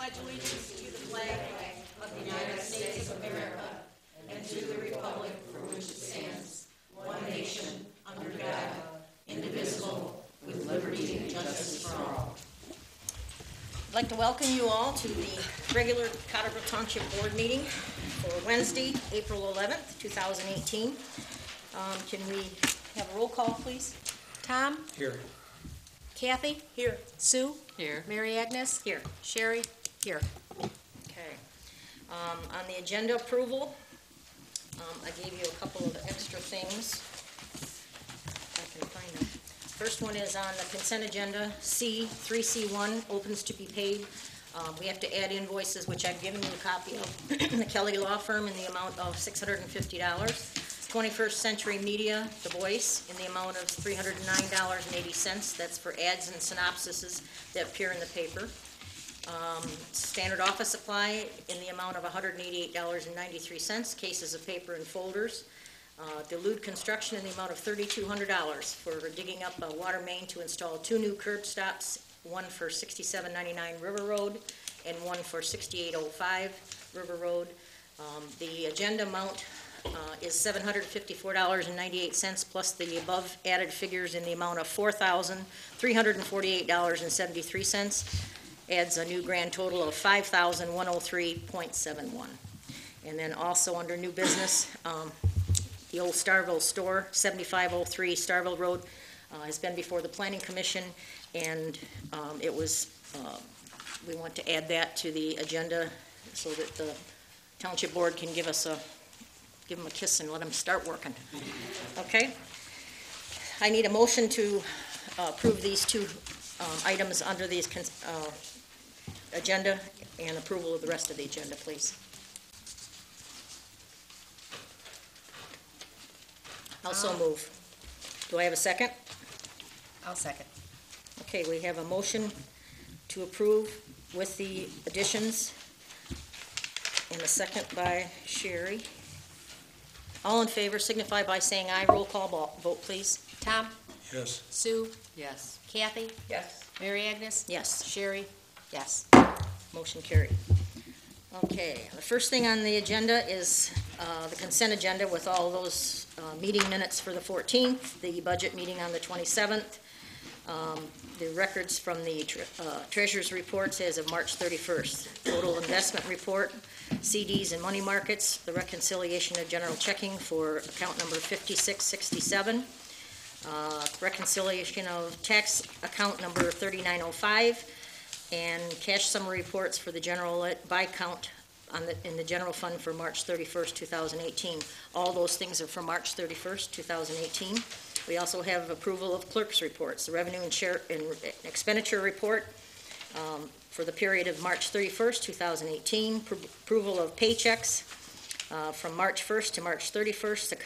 pledge allegiance to the flag of the United States of America and to the republic for which it stands, one nation, under God, indivisible, with liberty and justice for all. I'd like to welcome you all to the regular Cottrellville Township Board meeting for Wednesday, April 11th, 2018. Can we have a roll call, please? Tom? Here. Kathy? Here. Sue? Here. Mary Agnes? Here. Sherry? Here. Okay. On the agenda approval, I gave you a couple of extra things. I can find them. First one is on the consent agenda, 3C1, opens to be paid. We have to add invoices, which I've given you a copy of, the Kelly Law Firm in the amount of $650. 21st Century Media, The Voice, in the amount of $309.80. That's for ads and synopsises that appear in the paper. Standard office supply in the amount of $188.93, cases of paper and folders. Delude Construction in the amount of $3,200 for digging up a water main to install 2 new curb stops, one for 6799 River Road and one for 6805 River Road. The agenda amount is $754.98 plus the above added figures in the amount of $4,348.73. Adds a new grand total of $5,103.71. And then also under new business, the old Starville store, 7503 Starville Road, has been before the Planning Commission, and it was, we want to add that to the agenda so that the Township Board can give us give them a kiss and let them start working. Okay? I need a motion to approve these two items under these agenda and approval of the rest of the agenda, please. Also move. Do I have a second? I'll second. Okay, we have a motion to approve with the additions and a second by Sherry. All in favor signify by saying aye. Roll call vote, please. Tom? Yes. Sue? Yes. Kathy? Yes. Mary Agnes? Yes. Sherry? Yes. Motion carried. Okay, the first thing on the agenda is the consent agenda with all those meeting minutes for the 14th, the budget meeting on the 27th, the records from the treasurer's reports as of March 31st, total investment report, CDs and money markets, the reconciliation of general checking for account number 5667, reconciliation of tax account number 3905, and cash summary reports for the general by count in the general fund for March 31st, 2018. All those things are for March 31st, 2018. We also have approval of clerk's reports, the revenue and share and expenditure report for the period of March 31st, 2018. Approval of paychecks from March 1st to March 31st. The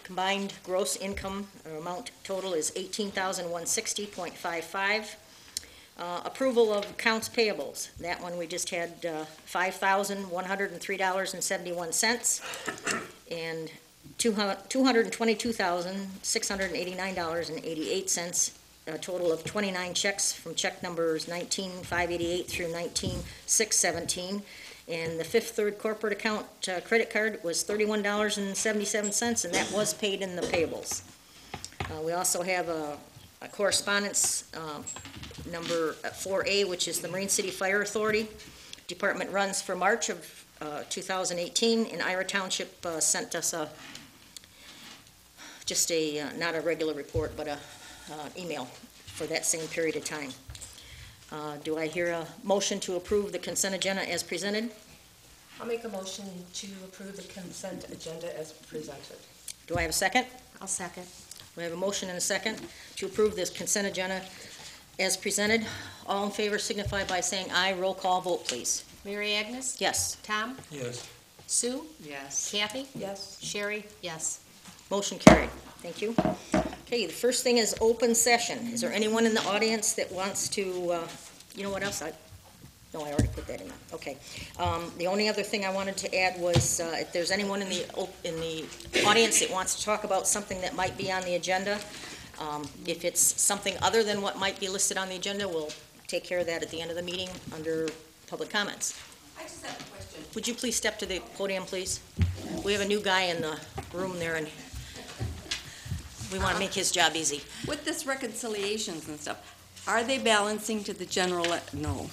combined gross income amount total is $18,160.55. Approval of accounts payables. That one we just had $5,103.71 and $222,689.88. A total of 29 checks from check numbers 19,588 through 19,617. And the Fifth Third corporate account credit card was $31.77, and that was paid in the payables. We also have a correspondence number 4A, which is the Marine City Fire Authority. Department runs for March of 2018, and Ira Township sent us just not a regular report, but an email for that same period of time. Do I hear a motion to approve the consent agenda as presented? I'll make a motion to approve the consent agenda as presented. Do I have a second? I'll second. We have a motion and a second to approve this consent agenda as presented. All in favor signify by saying aye. Roll call vote, please. Mary Agnes? Yes. Tom? Yes. Sue? Yes. Kathy? Yes. Sherry? Yes. Motion carried. Thank you. Okay, the first thing is open session. Is there anyone in the audience that wants to, you know what else? No, I already put that in. Okay. The only other thing I wanted to add was if there's anyone in the audience that wants to talk about something that might be on the agenda, if it's something other than what might be listed on the agenda, we'll take care of that at the end of the meeting under public comments. I just have a question. Would you please step to the podium, please? We have a new guy in the room there, and we want to make his job easy. With this reconciliations and stuff, are they balancing to the general? No.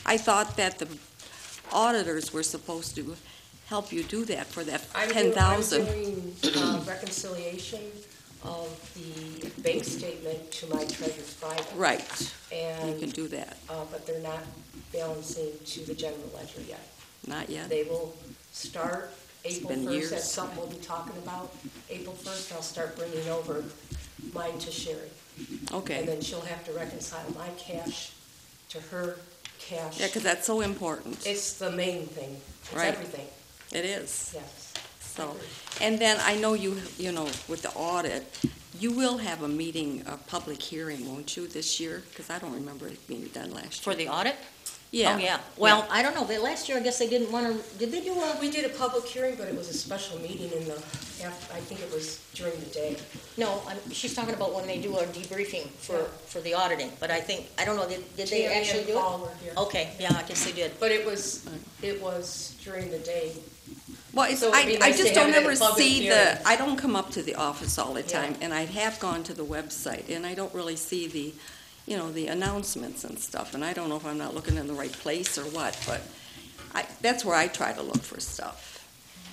I thought that the auditors were supposed to help you do that for that I'm 10,000. doing reconciliation of the bank statement to my treasurer's Bible. Right, you And, can do that. but they're not balancing to the general ledger yet. Not yet? They will start April been 1st, years. that's something we'll be talking about. April 1st, I'll start bringing over mine to Sherry. And Okay. then she'll have to reconcile my cash to her cash. Yeah, because that's so important. It's the main thing. It's Right. everything, It is. yes. So, and then I know you know, with the audit, you will have a meeting, a public hearing, won't you, this year? Because I don't remember it being done last For year. the audit? Yeah. Oh, yeah. Well, I don't know, last year, I guess they didn't want to, did they do a? We did a public hearing, but it was a special meeting in the, I think it was during the day. No, she's talking about when they do a debriefing for the auditing, but I think, I don't know, did they Tammy actually and do it? Paul were here. Okay, yeah, I guess they did. But it was during the day. Well, it's, So it'd be I nice to just have don't it at a ever public see hearing. I don't come up to the office all the Yeah. time, and I have gone to the website, and I don't really see the, the announcements and stuff, and I don't know if I'm not looking in the right place or what, but that's where I try to look for stuff.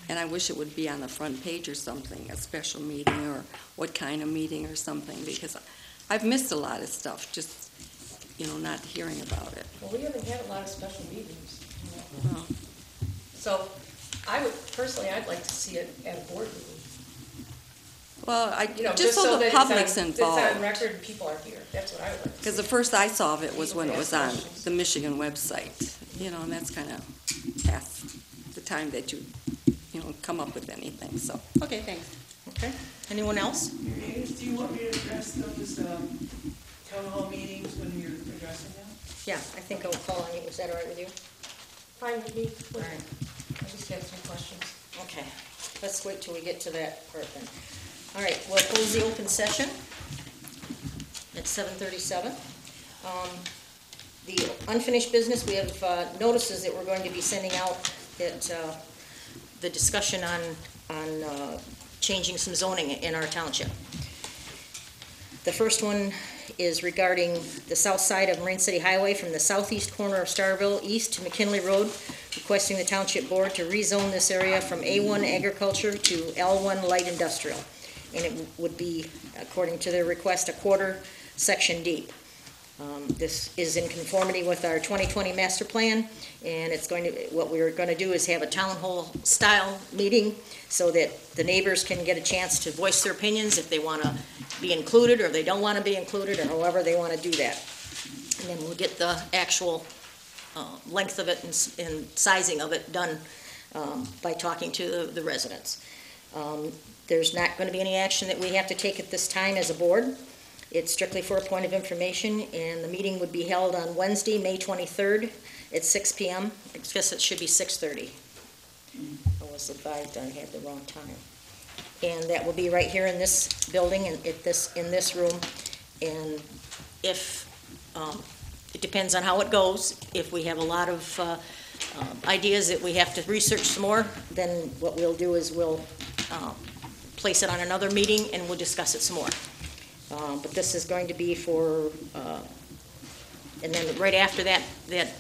And I wish it would be on the front page or something, a special meeting or what kind of meeting or something, because I've missed a lot of stuff, just, not hearing about it. Well, we haven't had a lot of special meetings. Well, So I'd like to see it at a board meeting. Well, just that so the it's public's It's on involved. record and people are here. That's what I would like to see. Because the first I saw of it was when it was on People ask the Michigan website, and that's kind of past the time that you come up with anything, so. Okay, thanks. Okay, anyone else? Do you want me to address those town hall meetings when you're addressing them? Yeah, I think I'll call on you, is that all right with you? Fine with me. All right. I just have some questions. Okay, let's wait till we get to that part then. All right, we'll close the open session at 7:37. The unfinished business, we have notices that we're going to be sending out that the discussion on changing some zoning in our township. The first one is regarding the south side of Marine City Highway from the southeast corner of Starville east to McKinley Road, requesting the Township Board to rezone this area from A1 agriculture to L1 light industrial. And it would be, according to their request, a quarter section deep. This is in conformity with our 2020 master plan, and what we're going to do is have a town hall style meeting so that the neighbors can get a chance to voice their opinions if they want to be included or they don't want to be included, or however they want to do that. And then we'll get the actual length of it and sizing of it done by talking to the residents. There's not going to be any action that we have to take at this time as a board. It's strictly for a point of information, and the meeting would be held on Wednesday, May 23rd at 6 p.m. I guess it should be 6:30. I was advised I had the wrong time. And that will be right here in this building and in this room. And if, it depends on how it goes. If we have a lot of ideas that we have to research some more, then what we'll do is we'll place it on another meeting and we'll discuss it some more. But this is going to be for, and then right after that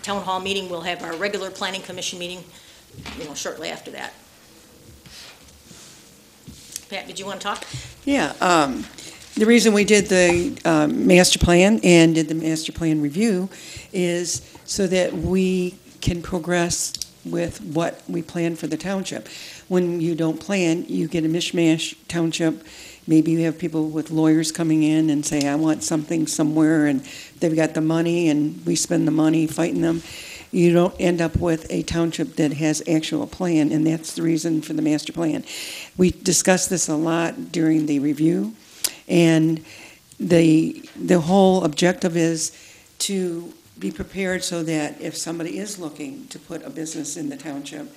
town hall meeting, we'll have our regular planning commission meeting, shortly after that. Pat, did you want to talk? Yeah, the reason we did the master plan and did the master plan review is so that we can progress with what we plan for the township. When you don't plan, you get a mishmash township. Maybe you have people with lawyers coming in and say, I want something somewhere, and they've got the money, and we spend the money fighting them. You don't end up with a township that has actual plan, and that's the reason for the master plan. We discussed this a lot during the review, and the whole objective is to be prepared so that if somebody is looking to put a business in the township,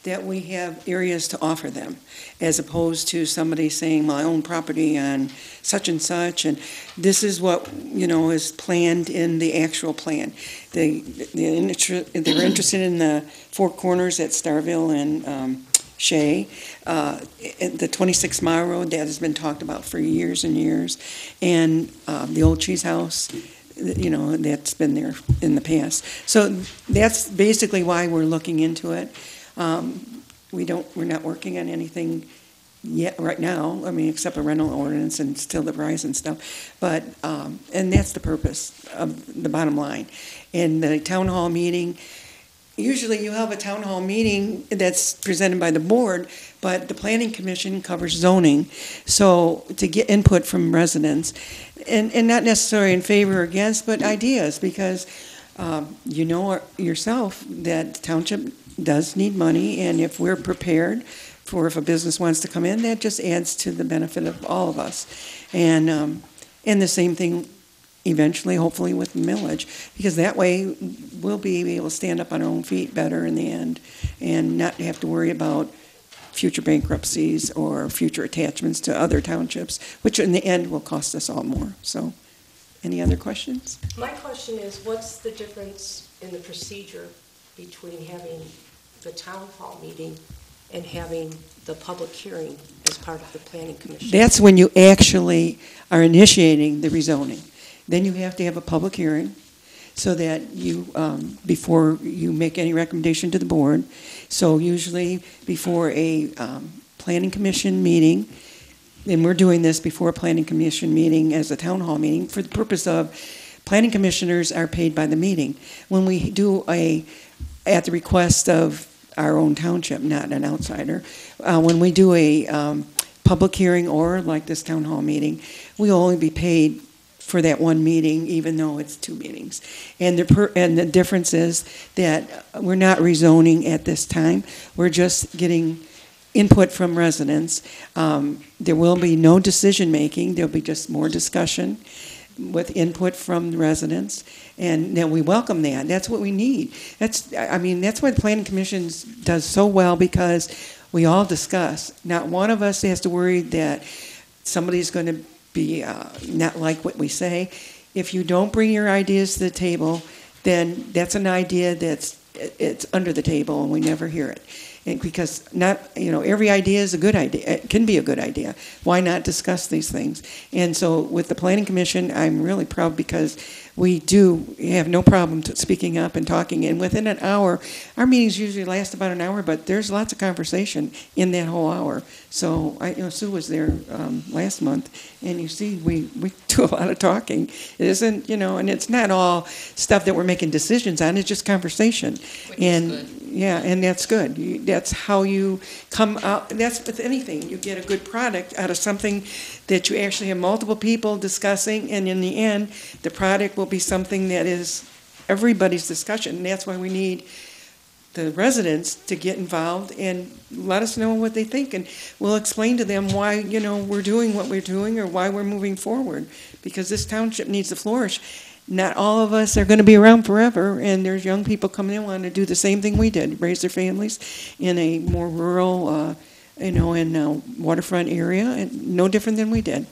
that we have areas to offer them, as opposed to somebody saying, well, I own property on such and such, and this is what, is planned in the actual plan. They're interested in the Four Corners at Starville and Shea, the 26-mile road, that has been talked about for years and years, and the old cheese house, that's been there in the past. So that's basically why we're looking into it. We're not working on anything yet right now, except a rental ordinance and still the price and stuff. But, and that's the purpose of the bottom line. In the town hall meeting, usually you have a town hall meeting that's presented by the board, but the planning commission covers zoning. So to get input from residents, and not necessarily in favor or against, but ideas, because yourself that the township does need money, and if we're prepared for if a business wants to come in, that just adds to the benefit of all of us. And the same thing eventually, hopefully, with the millage, because that way we'll be able to stand up on our own feet better in the end and not have to worry about future bankruptcies or future attachments to other townships, which in the end will cost us all more. So, any other questions? My question is, what's the difference in the procedure between having the town hall meeting and having the public hearing as part of the planning commission? That's when you actually are initiating the rezoning. Then you have to have a public hearing so that you, before you make any recommendation to the board. So usually before a planning commission meeting, and we're doing this before a planning commission meeting as a town hall meeting for the purpose of planning commissioners are paid by the meeting. When we do at the request of our own township, not an outsider, when we do a public hearing or like this town hall meeting, we'll only be paid for that one meeting, even though it's two meetings. And the difference is that we're not rezoning at this time. We're just getting input from residents. There will be no decision making. There'll be just more discussion with input from the residents, and then we welcome that. That's what we need. That's why the planning commission does so well, because we all discuss. Not one of us has to worry that somebody's going to be not like what we say. If you don't bring your ideas to the table, then that's an idea it's under the table and we never hear it. And because every idea is a good idea. It can be a good idea. Why not discuss these things? And so with the Planning Commission, I'm really proud because we do have no problem speaking up and talking. And within an hour, our meetings usually last about an hour, but there's lots of conversation in that whole hour. So Sue was there last month, and you see we do a lot of talking. It isn't, and it's not all stuff that we're making decisions on. It's just conversation. Which is good. Yeah, and that's good. That's how you come out. That's with anything. You get a good product out of something that you actually have multiple people discussing, and in the end, the product will be something that is everybody's discussion. And that's why we need the residents to get involved and let us know what they think, and we'll explain to them why we're doing what we're doing or why we're moving forward, because this township needs to flourish. Not all of us are going to be around forever, and there's young people coming in wanting to do the same thing we did, raise their families in a more rural, in a waterfront area, and no different than we did.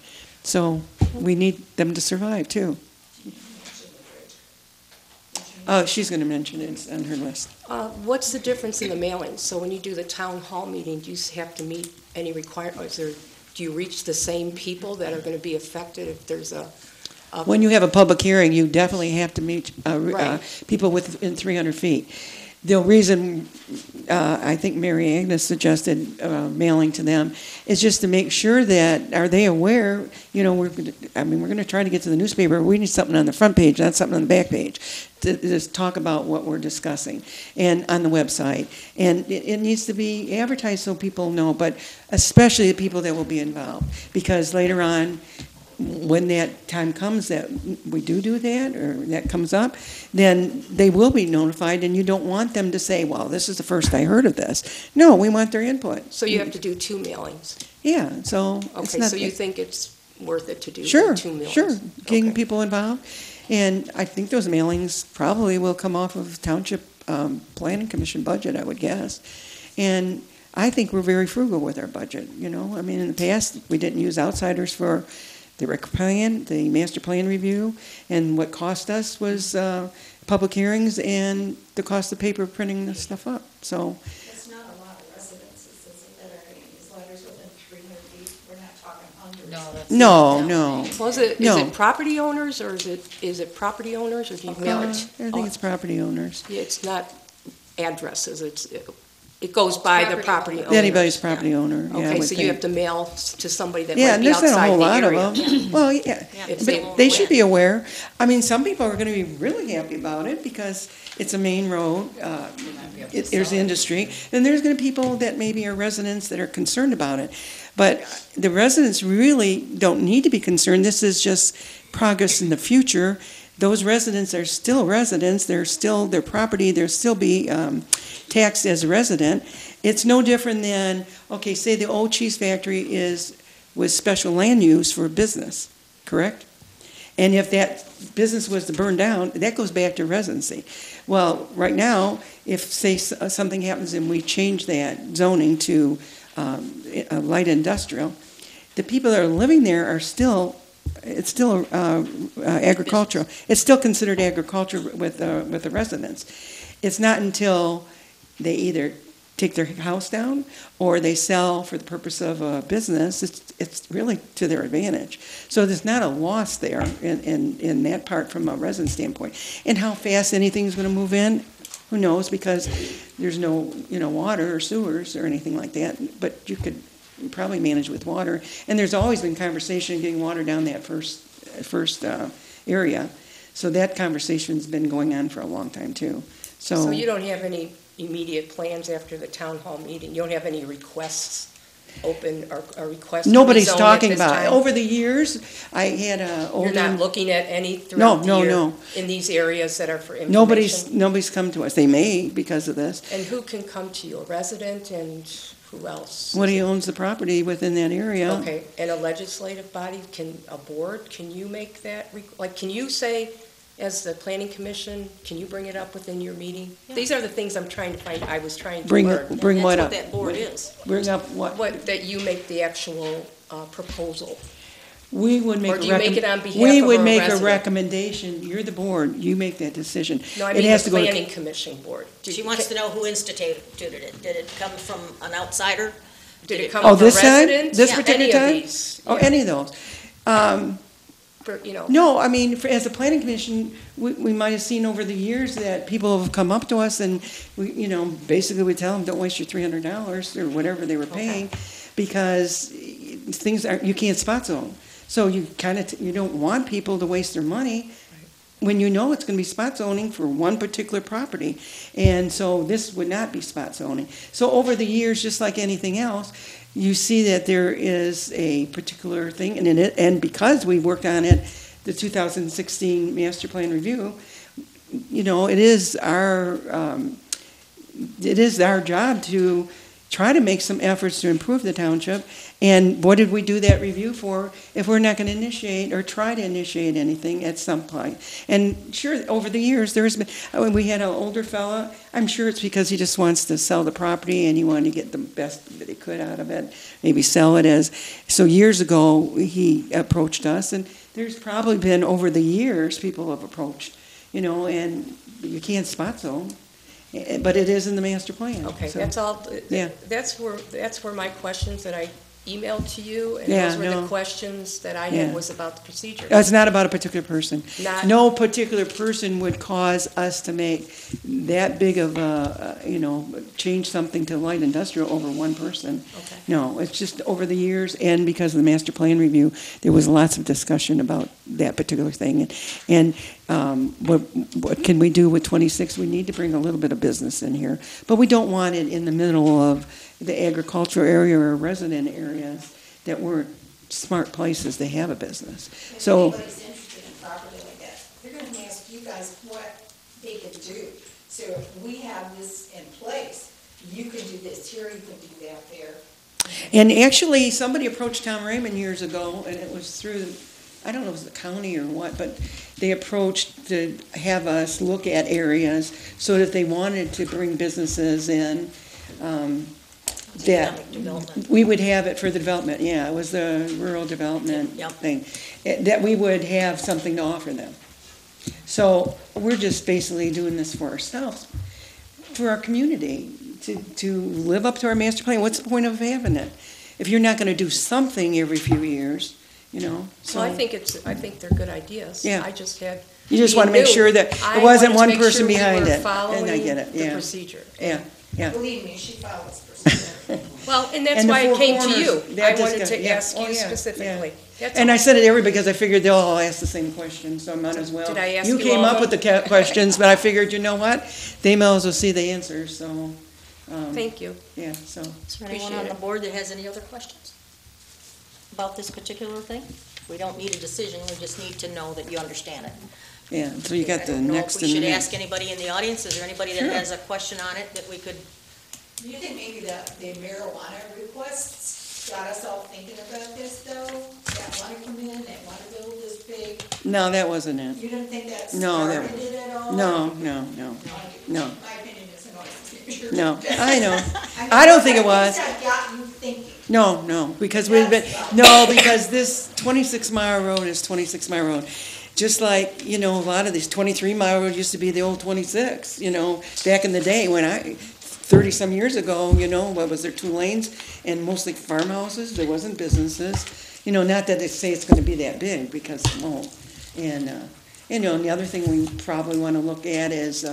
So we need them to survive, too. Oh, she's going to mention it. It's on her list. What's the difference in the mailings? So when you do the town hall meeting, do you have to meet any requirements? Do you reach the same people that are going to be affected if there's a when you have a public hearing, you definitely have to meet Right. people within 300 feet. The reason I think Mary Agnes suggested mailing to them is just to make sure that, are they aware, we're going to try to get to the newspaper. We need something on the front page, not something on the back page, to just talk about what we're discussing, and on the website. And it needs to be advertised so people know, but especially the people that will be involved, because later on, when that time comes that we do that, or that comes up, then they will be notified, and you don't want them to say, well, this is the first I heard of this. No, we want their input. So you have to do 2 mailings? Yeah, so it's Okay, not... so you think it's worth it to do Sure, 2 mailings? sure, getting Okay. people involved. And I think those mailings probably will come off of Township Planning Commission budget, I would guess. And I think we're very frugal with our budget, you know? I mean, in the past, we didn't use outsiders for the rec plan, the master plan review, and what cost us was public hearings and the cost of paper printing the stuff up, so. It's not a lot of residences, is it, that are in these letters within 300 feet? We're not talking hundreds. No, that's. No. Well, is it No. property owners, or is it property owners, or do you mail I it? think it's property owners. Yeah, it's not addresses, it goes by the property owner. Anybody's property owner, yeah. I Okay, would so you think. have to mail to somebody that Yeah, might and be there's not a outside whole the lot area. of them. Well, yeah, Yeah, If but they should be aware. I mean, some people are gonna be really happy about it because it's a main road, there's industry, and there's gonna be people that maybe are residents that are concerned about it. But the residents really don't need to be concerned, this is just progress in the future. Those residents are still residents, they're still, their property, they'll still be taxed as a resident. It's no different than, okay, say the old cheese factory was special land use for business, correct? And if that business was to burn down, that goes back to residency. Well, right now, if, say, something happens and we change that zoning to a light industrial, the people that are living there are still, it's still agricultural. It's still considered agriculture with the residents. It's not until they either take their house down or they sell for the purpose of a business, it's really to their advantage. So there's not a loss there in that part from a resident standpoint. And how fast anything's going to move in, who knows, because there's no, water or sewers or anything like that, but you could probably manage with water. And there's always been conversation getting water down that first area. So that conversation's been going on for a long time too. So you don't have any immediate plans after the town hall meeting? You don't have any requests open or requests? to Nobody's rezone at talking this about it. time? Over the years, I had a older. You're not looking at any throughout the year? No. In these areas that are for information? Nobody's come to us. They may because of this. And who can come to you? A resident and who else? What owns the property within that area? Okay, and a legislative body, a board, can you make that, can you say, as the planning commission, can you bring it up within your meeting? Yeah. These are the things I was trying to Bring learn. what up? That's what that board is. Bring up what? That you make the actual proposal. We would make Or do you make it on behalf we of would a make a resident? recommendation. You're the board. You make that decision. No, I It mean has the to go to- planning commission board. She wants to know who instituted it. Did it come from an outsider? Did it come Oh, from this time? residents? This Yeah, particular any time? of these. Oh, Yeah. any of those. For. No, I mean, as a planning commission, we might have seen over the years that people have come up to us and we, basically we tell them, don't waste your $300 or whatever they were paying because things you can't spot zone. So you you don't want people to waste their money when you know it's going to be spot zoning for one particular property. And so this would not be spot zoning. So over the years, just like anything else, you see that there is a particular thing, and because we worked on it, the 2016 Master Plan Review, it is our job to try to make some efforts to improve the township. And what did we do that review for if we're not going to initiate or try to initiate anything at some point? And sure, over the years, there's been, when we had an older fella, I'm sure it's because he just wants to sell the property and he wanted to get the best that he could out of it, maybe sell it as. So years ago, he approached us, and there's probably been over the years, people have approached, and you can't spot zone. But it is in the master plan. Okay, so. that's all, Yeah. that's where my questions that I emailed to you, and Yeah, those were no. the questions that I Yeah. had was about the procedure. It's not about a particular person. Not- No particular person would cause us to make that big of a, change something to light industrial over one person. Okay. No, it's just over the years, and because of the master plan review, there was lots of discussion about that particular thing. And what can we do with 26? We need to bring a little bit of business in here, but we don't want it in the middle of the agricultural area or resident areas that weren't smart places to have a business. So. If anybody's interested in property like that, they're gonna ask you guys what they can do. So if we have this in place, you can do this here, you can do that there. And actually, somebody approached Tom Raymond years ago, and it was through, I don't know if it was the county or what, but they approached to have us look at areas so that if they wanted to bring businesses in, that Economic development. we would have it for the development, yeah, it was the rural development Yep. thing, that we would have something to offer them. So we're just basically doing this for ourselves, for our community, to live up to our master plan. What's the point of having it? If you're not gonna do something every few years, you know, so. So I think they're good ideas. Yeah. I just had. You just being wanna make new, sure that I it wasn't wanted to one make person sure we behind were it, and I following get it, the yeah. procedure. Yeah. Believe me, she follows procedure. Well, and that's And the why four it came to corners, you. that I just wanted got- to yeah. ask Oh, you yeah, yeah. specifically. That's And all. I said it to everybody because I figured they'll all ask the same question, so I might as well. Did I ask You you came all up of with the questions, but I figured, you know what? They may as well see the answers, so, Thank you. yeah, so. Is there anyone Appreciate on the it. board that has any other questions about this particular thing? We don't need a decision, we just need to know that you understand it. Yeah, so you got I the don't know if next we and the should next. ask anybody in the audience, is there anybody that Sure. has a question on it that we could, Do you think maybe the marijuana requests got us all thinking about this though? That wanna come in, that wanna build this big, No, that wasn't it. you didn't think that No, that- started it at all? No. No. My opinion is no. No, I know. I don't think it was. That got you thinking. No, because we've been, no, because this 26-mile road is 26-mile road. Just like, you know, a lot of these 23-mile road used to be the old 26, you know, back in the day when 30-some years ago, you know, what was there, 2 lanes and mostly farmhouses, there wasn't businesses. You know, not that they say it's gonna be that big, because it won't. And, you know, and the other thing we probably wanna look at is,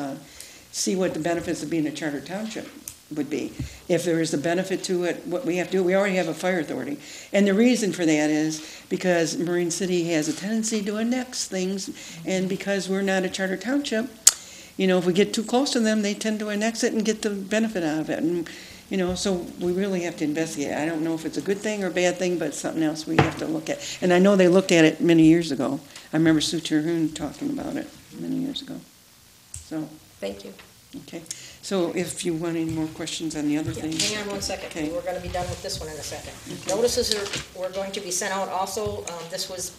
see what the benefits of being a charter township would be. If there is a benefit to it, what we have to do, we already have a fire authority. And the reason for that is because Marine City has a tendency to annex things, and because we're not a charter township, you know, if we get too close to them, they tend to annex it and get the benefit out of it. And, you know, so we really have to investigate. I don't know if it's a good thing or a bad thing, but it's something else we have to look at. And I know they looked at it many years ago. I remember Sue Terhune talking about it many years ago. So, Thank you. okay. So if you want any more questions on the other yeah, things. hang on one second, Okay. we're gonna be done with this one in a second. Notices were going to be sent out also, this was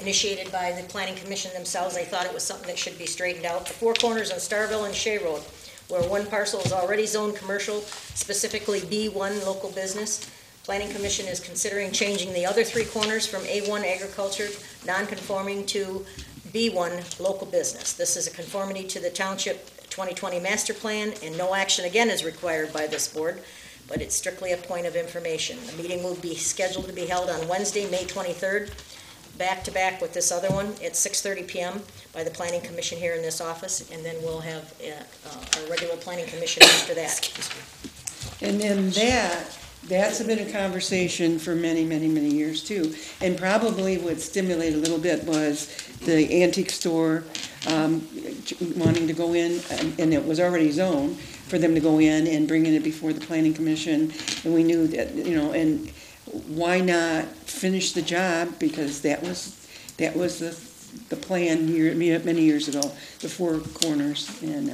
initiated by the planning commission themselves, they thought it was something that should be straightened out. The 4 corners on Starville and Shea Road, where one parcel is already zoned commercial, specifically B1 local business. Planning commission is considering changing the other 3 corners from A1 agriculture, non-conforming to B1 local business. This is a conformity to the township 2020 master plan, and no action again is required by this board, but it's strictly a point of information. The meeting will be scheduled to be held on Wednesday, May 23rd, back-to-back with this other one at 6:30 PM by the planning commission here in this office, and then we'll have our regular planning commission after that. And then that's been a conversation for many, many, many years too. And probably what stimulated a little bit was the antique store wanting to go in, and it was already zoned, for them to go in and bringing it before the planning commission. And we knew that, you know, and why not finish the job, because that was the plan many years ago, the 4 corners. And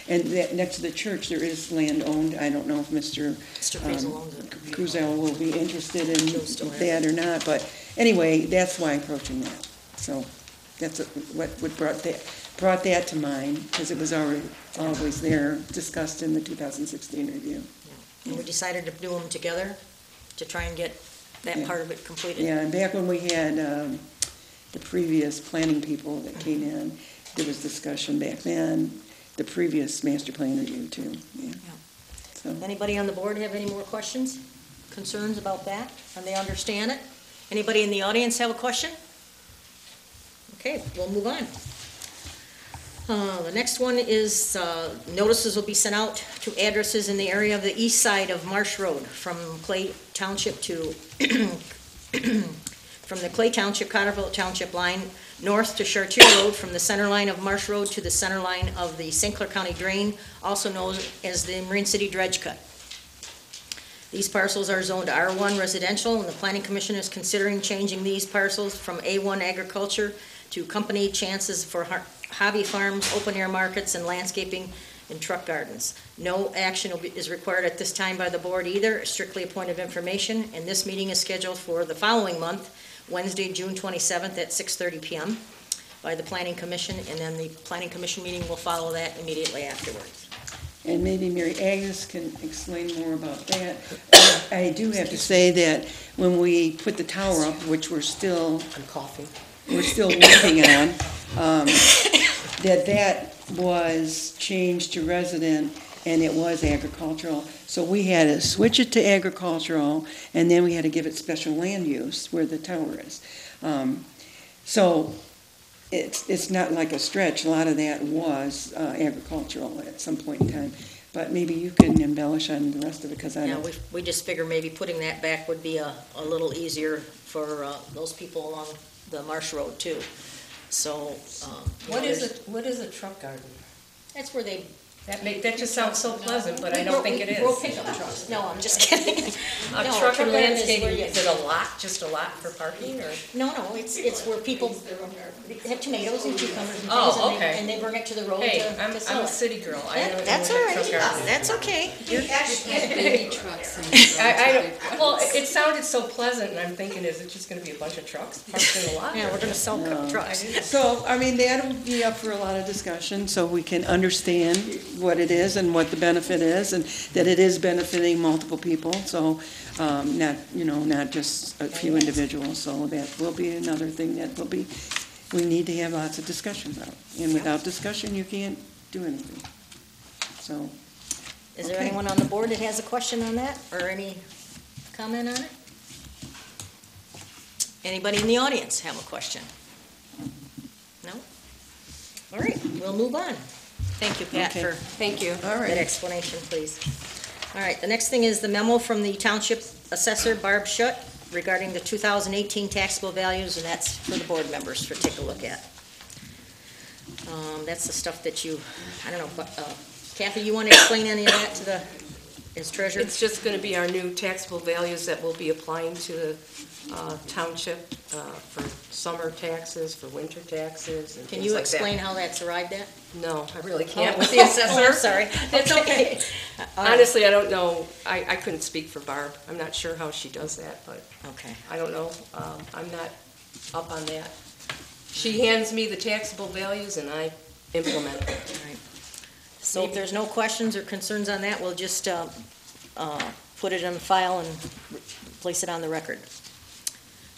that next to the church, there is land owned. I don't know if Mr. Friesel owns it. Cruzel will be interested in He'll still have that or not, but anyway, that's why I'm approaching that. So that's what brought that to mind, because it was always there, discussed in the 2016 review. And we decided to do them together to try and get that part of it completed. Yeah, and back when we had the previous planning people that came in, there was discussion back then, the previous master plan review too, yeah. So, Anybody on the board have any more questions, concerns about that? And they understand it? Anybody in the audience have a question? Okay, we'll move on. The next one is notices will be sent out to addresses in the area of the east side of Marsh Road from Clay Township to, from the Clay Township, Cottrellville Township line, north to Chartier Road, from the center line of Marsh Road to the center line of the St. Clair County Drain, also known as the Marine City Dredge Cut. These parcels are zoned R1 residential, and the Planning Commission is considering changing these parcels from A1 agriculture to company chances for hobby farms, open-air markets, and landscaping and truck gardens. No action is required at this time by the board either, strictly a point of information, and this meeting is scheduled for the following month, Wednesday, June 27th at 6:30 PM by the Planning Commission, and then the Planning Commission meeting will follow that immediately afterwards. and maybe Mary Agnes can explain more about that. I do have to say that when we put the tower up, which we're still I'm coughing. working on, that was changed to resident, and it was agricultural. So we had to switch it to agricultural, and then we had to give it special land use where the tower is. So it's not like a stretch. A lot of that was agricultural at some point in time. But maybe you can embellish on the rest of it, because I Yeah, don't. we just figure maybe putting that back would be a little easier for those people along the Marsh Road too. So, What is a truck garden? that's where they. That just sounds so pleasant, but I don't think it Grow is. pickup trucks. No, I'm just kidding. A No, truck and garden is landscaping, where you- is it a lot, just a lot for parking, or? No, it's where people have tomatoes and cucumbers and things, Oh, and they, okay. and they bring it to the road Hey, to I'm sell a it. city girl, I don't know That's what all a right, truck garden is. that's okay. Baby trucks and. I don't, well, it sounded so pleasant, and I'm thinking, is it just gonna be a bunch of trucks parked in a lot? Yeah, we're gonna sell No. trucks. So, I mean, that'll be up for a lot of discussion, so we can understand what it is and what the benefit is, and that it is benefiting multiple people, so, not just a few individuals, so that will be another thing that we need to have lots of discussion about. And without discussion, you can't do anything. So, Is there Okay. anyone on the board that has a question on that, or any comment on it? Anybody in the audience have a question? No? All right, we'll move on. Thank you, Pat, Okay. for Thank you. all that right. explanation, please. All right, the next thing is the memo from the Township Assessor, Barb Schutt, regarding the 2018 taxable values, and that's for the board members to take a look at. That's the stuff that you, I don't know, but, Kathy, you want to explain any of that to the, as treasurer? It's just gonna be our new taxable values that we'll be applying to the township for summer taxes, for winter taxes, and Can things you like that. explain how that's arrived at? No, I really can't Oh. with the assessor. Oh, I'm sorry. It's okay. All right. Honestly, I don't know. I couldn't speak for Barb. I'm not sure how she does that, but Okay. I don't know. I'm not up on that. She hands me the taxable values and I implement it. All right. So if there's no questions or concerns on that, we'll just put it in the file and place it on the record.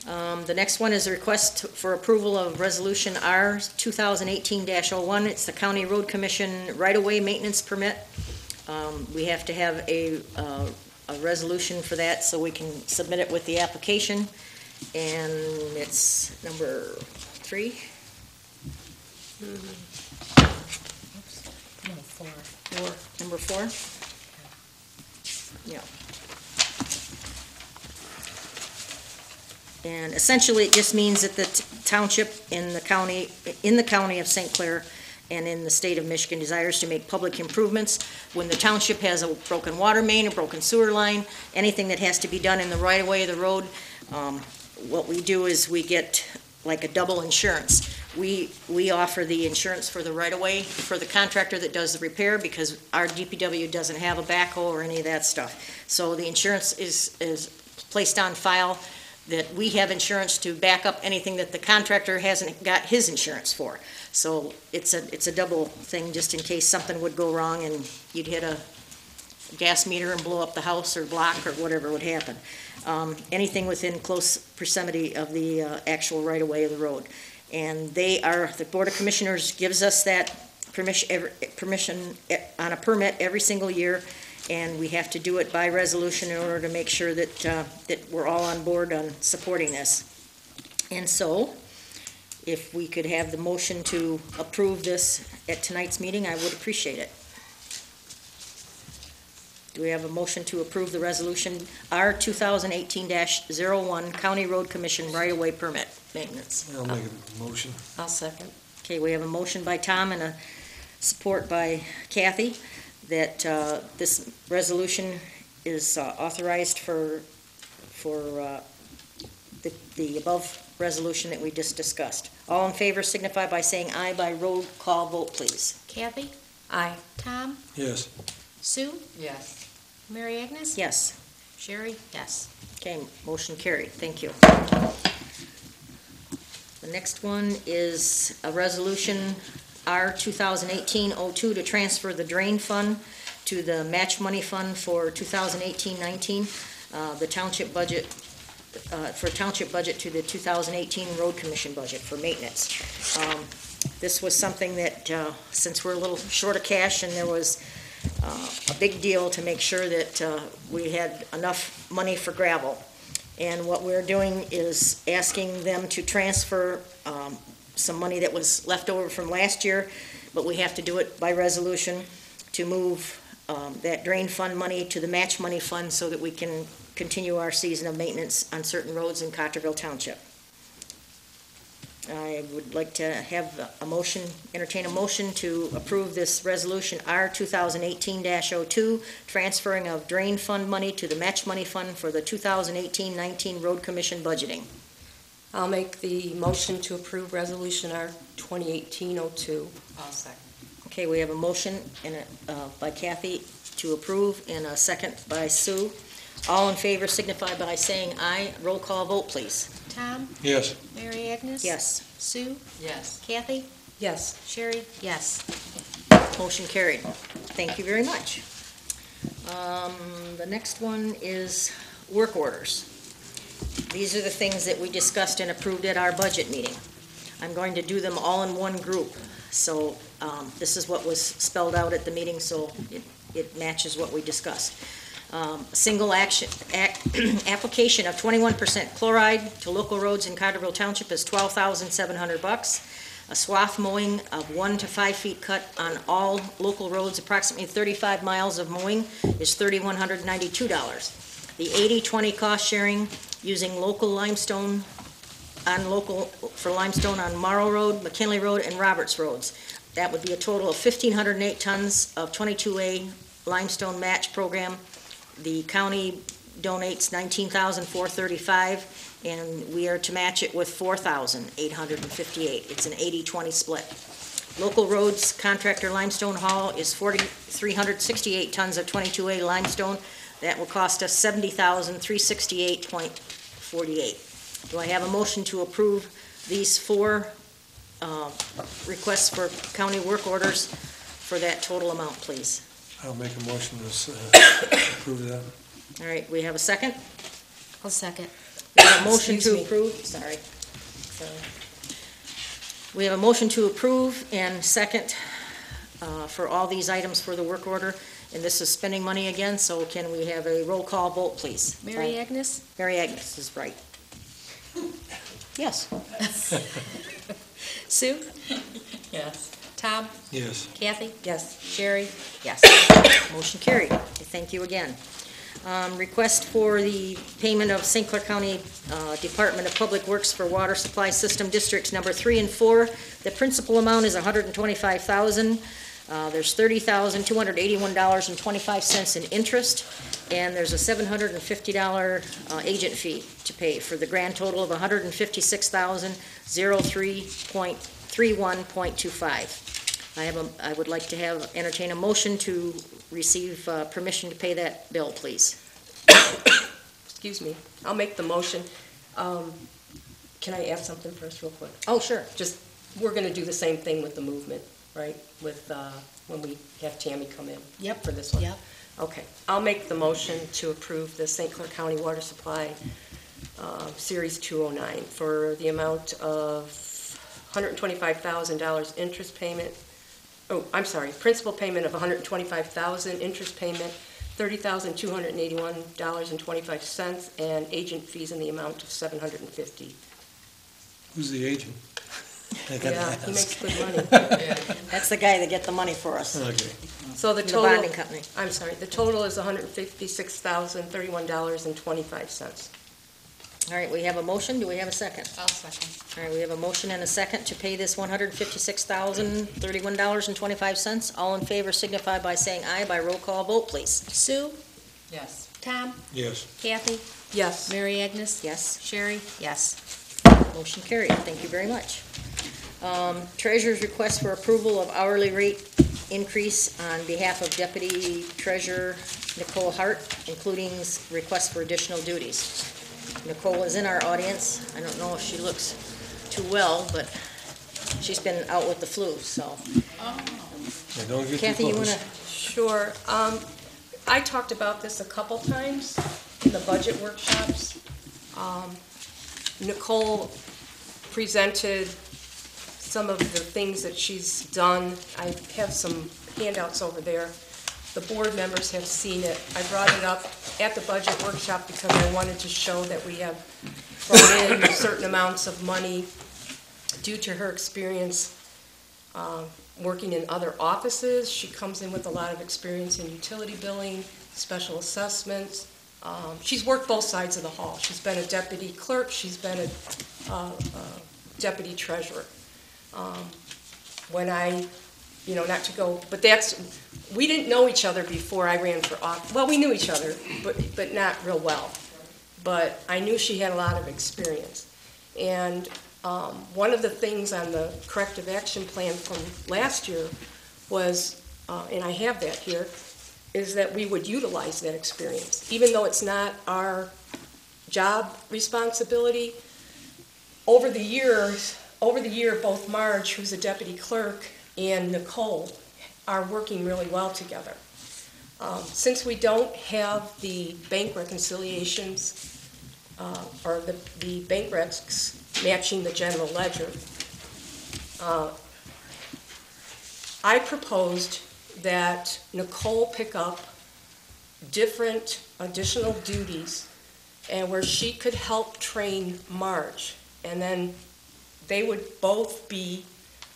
The next one is a request for approval of Resolution R 2018-01. It's the County Road Commission right-of-way maintenance permit. We have to have a resolution for that so we can submit it with the application. And it's number 3. No, 4. Number 4? Yeah. And essentially, it just means that the township in the county of St. Clair and in the state of Michigan desires to make public improvements. When the township has a broken water main, a broken sewer line, anything that has to be done in the right-of-way of the road, what we do is we get like a double insurance. We offer the insurance for the right-of-way for the contractor that does the repair, because our DPW doesn't have a backhoe or any of that stuff. So the insurance is placed on file, that we have insurance to back up anything that the contractor hasn't got his insurance for. So it's a double thing, just in case something would go wrong and you'd hit a gas meter and blow up the house or block or whatever would happen. Anything within close proximity of the actual right-of-way of the road. And the Board of Commissioners gives us that permission on a permit every single year, and we have to do it by resolution in order to make sure that we're all on board on supporting this. And so, if we could have the motion to approve this at tonight's meeting, I would appreciate it. Do we have a motion to approve the resolution R 2018-01 County Road Commission right-of-way permit maintenance? I'll make a motion. I'll second. Okay, we have a motion by Tom and a support by Kathy that this resolution is authorized for the above resolution that we just discussed. All in favor signify by saying aye by roll call vote, please. Kathy? Aye. Tom? Yes. Sue? Yes. Mary Agnes? Yes. Sherry? Yes. Okay, motion carried. Thank you. The next one is a resolution R 2018-02 to transfer the drain fund to the match money fund for 2018-19, the township budget, for township budget to the 2018 road commission budget for maintenance. This was something that, since we're a little short of cash and there was a big deal to make sure that we had enough money for gravel. And what we're doing is asking them to transfer some money that was left over from last year, but we have to do it by resolution to move that drain fund money to the match money fund so that we can continue our season of maintenance on certain roads in Cottrellville Township. I would like to have a motion, entertain a motion to approve this resolution R 2018-02, transferring of drain fund money to the match money fund for the 2018-19 road commission budgeting. I'll make the motion to approve Resolution R 2018-02. I'll second. Okay, we have a motion by Kathy to approve and a second by Sue. All in favor signify by saying aye. Roll call vote, please. Tom? Yes. Mary Agnes? Yes. Sue? Yes. Kathy? Yes. Sherry? Yes. Motion carried. Thank you very much. The next one is work orders. These are the things that we discussed and approved at our budget meeting. I'm going to do them all in one group. So this is what was spelled out at the meeting, so it matches what we discussed. Single action application of 21% chloride to local roads in Cottrellville Township is $12,700. A swath mowing of 1 to 5 feet cut on all local roads, approximately 35 miles of mowing, is $3,192. The 80-20 cost sharing using local limestone for limestone on Morrow Road, McKinley Road, and Roberts Roads. That would be a total of 1,508 tons of 22A limestone match program. The county donates $19,435, and we are to match it with $4,858. It's an 80-20 split. Local roads contractor limestone haul is 368 tons of 22A limestone. That will cost us $70,368.48. Do I have a motion to approve these four requests for county work orders for that total amount, please? I'll make a motion to approve that. All right, we have a second? I'll second. We have a motion Excuse to me. approve, sorry. We have a motion to approve and second for all these items for the work order, and this is spending money again, so can we have a roll call vote, please? Mary Agnes? Mary Agnes is right. Yes. Sue? Yes. Tom? Yes. Kathy? Yes. Sherry? Yes. Motion carried. Thank you again. Request for the payment of St. Clair County Department of Public Works for Water Supply System Districts Number 3 and 4. The principal amount is $125,000. There's $30,281.25 in interest, and there's a $750 agent fee to pay for the grand total of $156,003.31.25. I would like to entertain a motion to receive permission to pay that bill, please. Excuse me. I'll make the motion. Can I add something first real quick? Oh, sure. Just, we're going to do the same thing with the movement, right? With, when we have Tammy come in. Yep. For this one. Yep. Okay. I'll make the motion to approve the St. Clair County Water Supply Series 209 for the amount of $125,000 interest payment. Oh, I'm sorry, principal payment of $125,000, interest payment $30,281.25, and agent fees in the amount of $750. Who's the agent? I gotta Yeah, he ask. makes good money. That's the guy that get the money for us, Okay. So the the total, bonding company. I'm sorry, the total is $156,031.25. All right, we have a motion. Do we have a second? I'll second. All right, we have a motion and a second to pay this $156,031.25. All in favor signify by saying aye by roll call vote, please. Sue? Yes. Tom? Yes. Kathy? Yes. Mary Agnes? Yes, Sherry? Yes. motion carried. Thank you very much. Treasurer's request for approval of hourly rate increase on behalf of Deputy Treasurer Nicole Hart, including request for additional duties. Nicole is in our audience. I don't know if she looks too well, but she's been out with the flu, so. Yeah, don't get Kathy, too you close. wanna, Sure. I talked about this a couple times in the budget workshops. Nicole presented some of the things that she's done. I have some handouts over there. The board members have seen it. I brought it up at the budget workshop because I wanted to show that we have brought in certain amounts of money due to her experience working in other offices. She comes in with a lot of experience in utility billing, special assessments. She's worked both sides of the hall. She's been a deputy clerk, she's been a deputy treasurer. When I, not to go, but we didn't know each other before I ran for office. Well, we knew each other, but not real well. But I knew she had a lot of experience. And one of the things on the corrective action plan from last year was, and I have that here, is that we would utilize that experience. Even though it's not our job responsibility, over the year, both Marge, who's a deputy clerk, and Nicole are working really well together. Since we don't have the bank reconciliations, or the bank recs matching the general ledger, I proposed that Nicole pick up different additional duties and where she could help train Marge. And then they would both be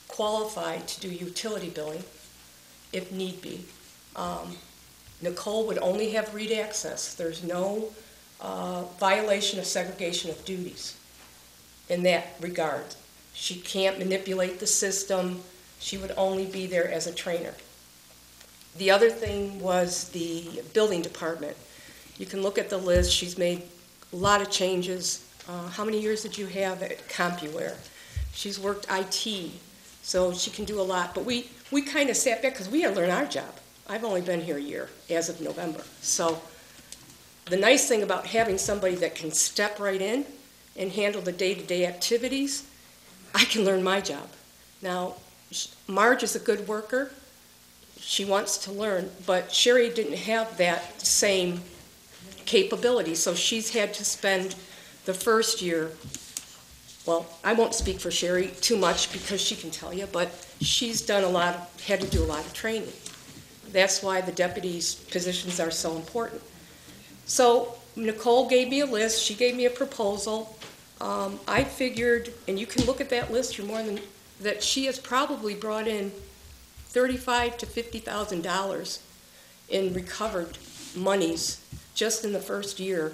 qualified to do utility billing if need be. Nicole would only have read access. There's no violation of segregation of duties in that regard. She can't manipulate the system. She would only be there as a trainer. The other thing was the building department. You can look at the list. She's made a lot of changes. How many years did you have at CompuWare? She's worked IT, so she can do a lot. But we kind of sat back because we had to learn our job. I've only been here a year, as of November. So the nice thing about having somebody that can step right in and handle the day-to-day activities, I can learn my job. Now, Marge is a good worker. She wants to learn, but Sherry didn't have that same capability, so she's had to spend the first year, well, I won't speak for Sherry too much because she can tell you, but she's done had to do a lot of training. That's why the deputies' positions are so important. So Nicole gave me a list, she gave me a proposal. I figured, and you can look at that list, that she has probably brought in $35,000 to $50,000 in recovered monies just in the first year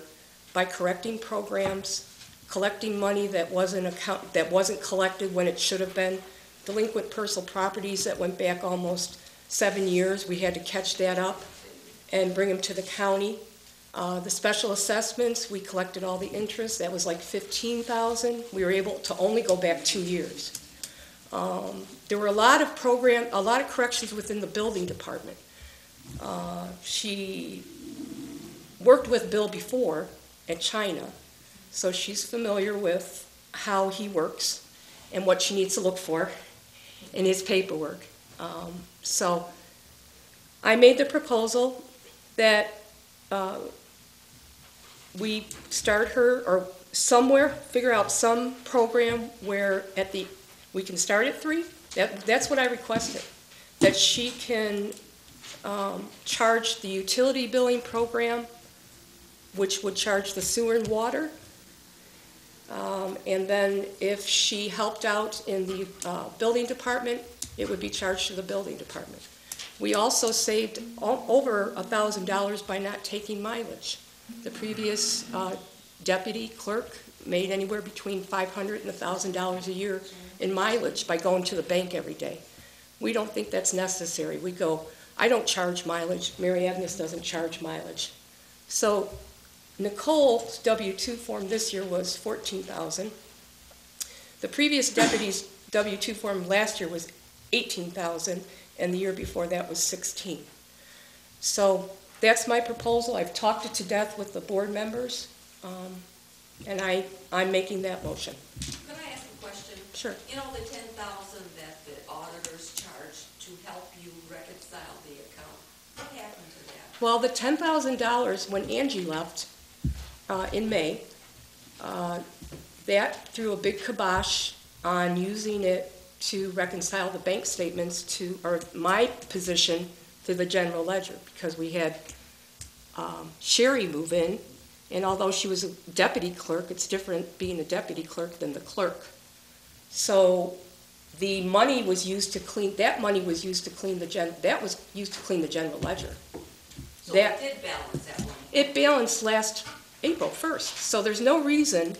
by correcting programs, collecting money that wasn't collected when it should have been, delinquent personal properties that went back almost 7 years. We had to catch that up and bring them to the county. The special assessments, we collected all the interest. That was like $15,000. We were able to only go back 2 years. There were a lot of corrections within the building department. She worked with Bill before at China, so she's familiar with how he works and what she needs to look for in his paperwork. So I made the proposal that we start her, or somewhere, figure out some program where we can start at 3. That's what I requested, that she can charge the utility billing program, which would charge the sewer and water. And then if she helped out in the building department, it would be charged to the building department. We also saved over $1,000 by not taking mileage. The previous deputy clerk made anywhere between $500 and $1,000 a year in mileage by going to the bank every day. We don't think that's necessary. I don't charge mileage. Mary Agnes doesn't charge mileage. So Nicole's W-2 form this year was $14,000. The previous deputy's W-2 form last year was $18,000, and the year before that was $16,000. So that's my proposal. I've talked it to death with the board members, and I'm making that motion. Can I ask a question? Sure. You know, the $10,000 that the auditors charge to help you reconcile the account. What happened to that? Well, the $10,000, when Angie left in May, that threw a big kibosh on using it to reconcile the bank statements to, or my position to the general ledger, because we had Sherry move in, and although she was a deputy clerk, it's different being a deputy clerk than the clerk. So the money was used to clean, that money was used to clean the that was used to clean the general ledger. So That- it did balance that one. It balanced last April 1st, so there's no reason,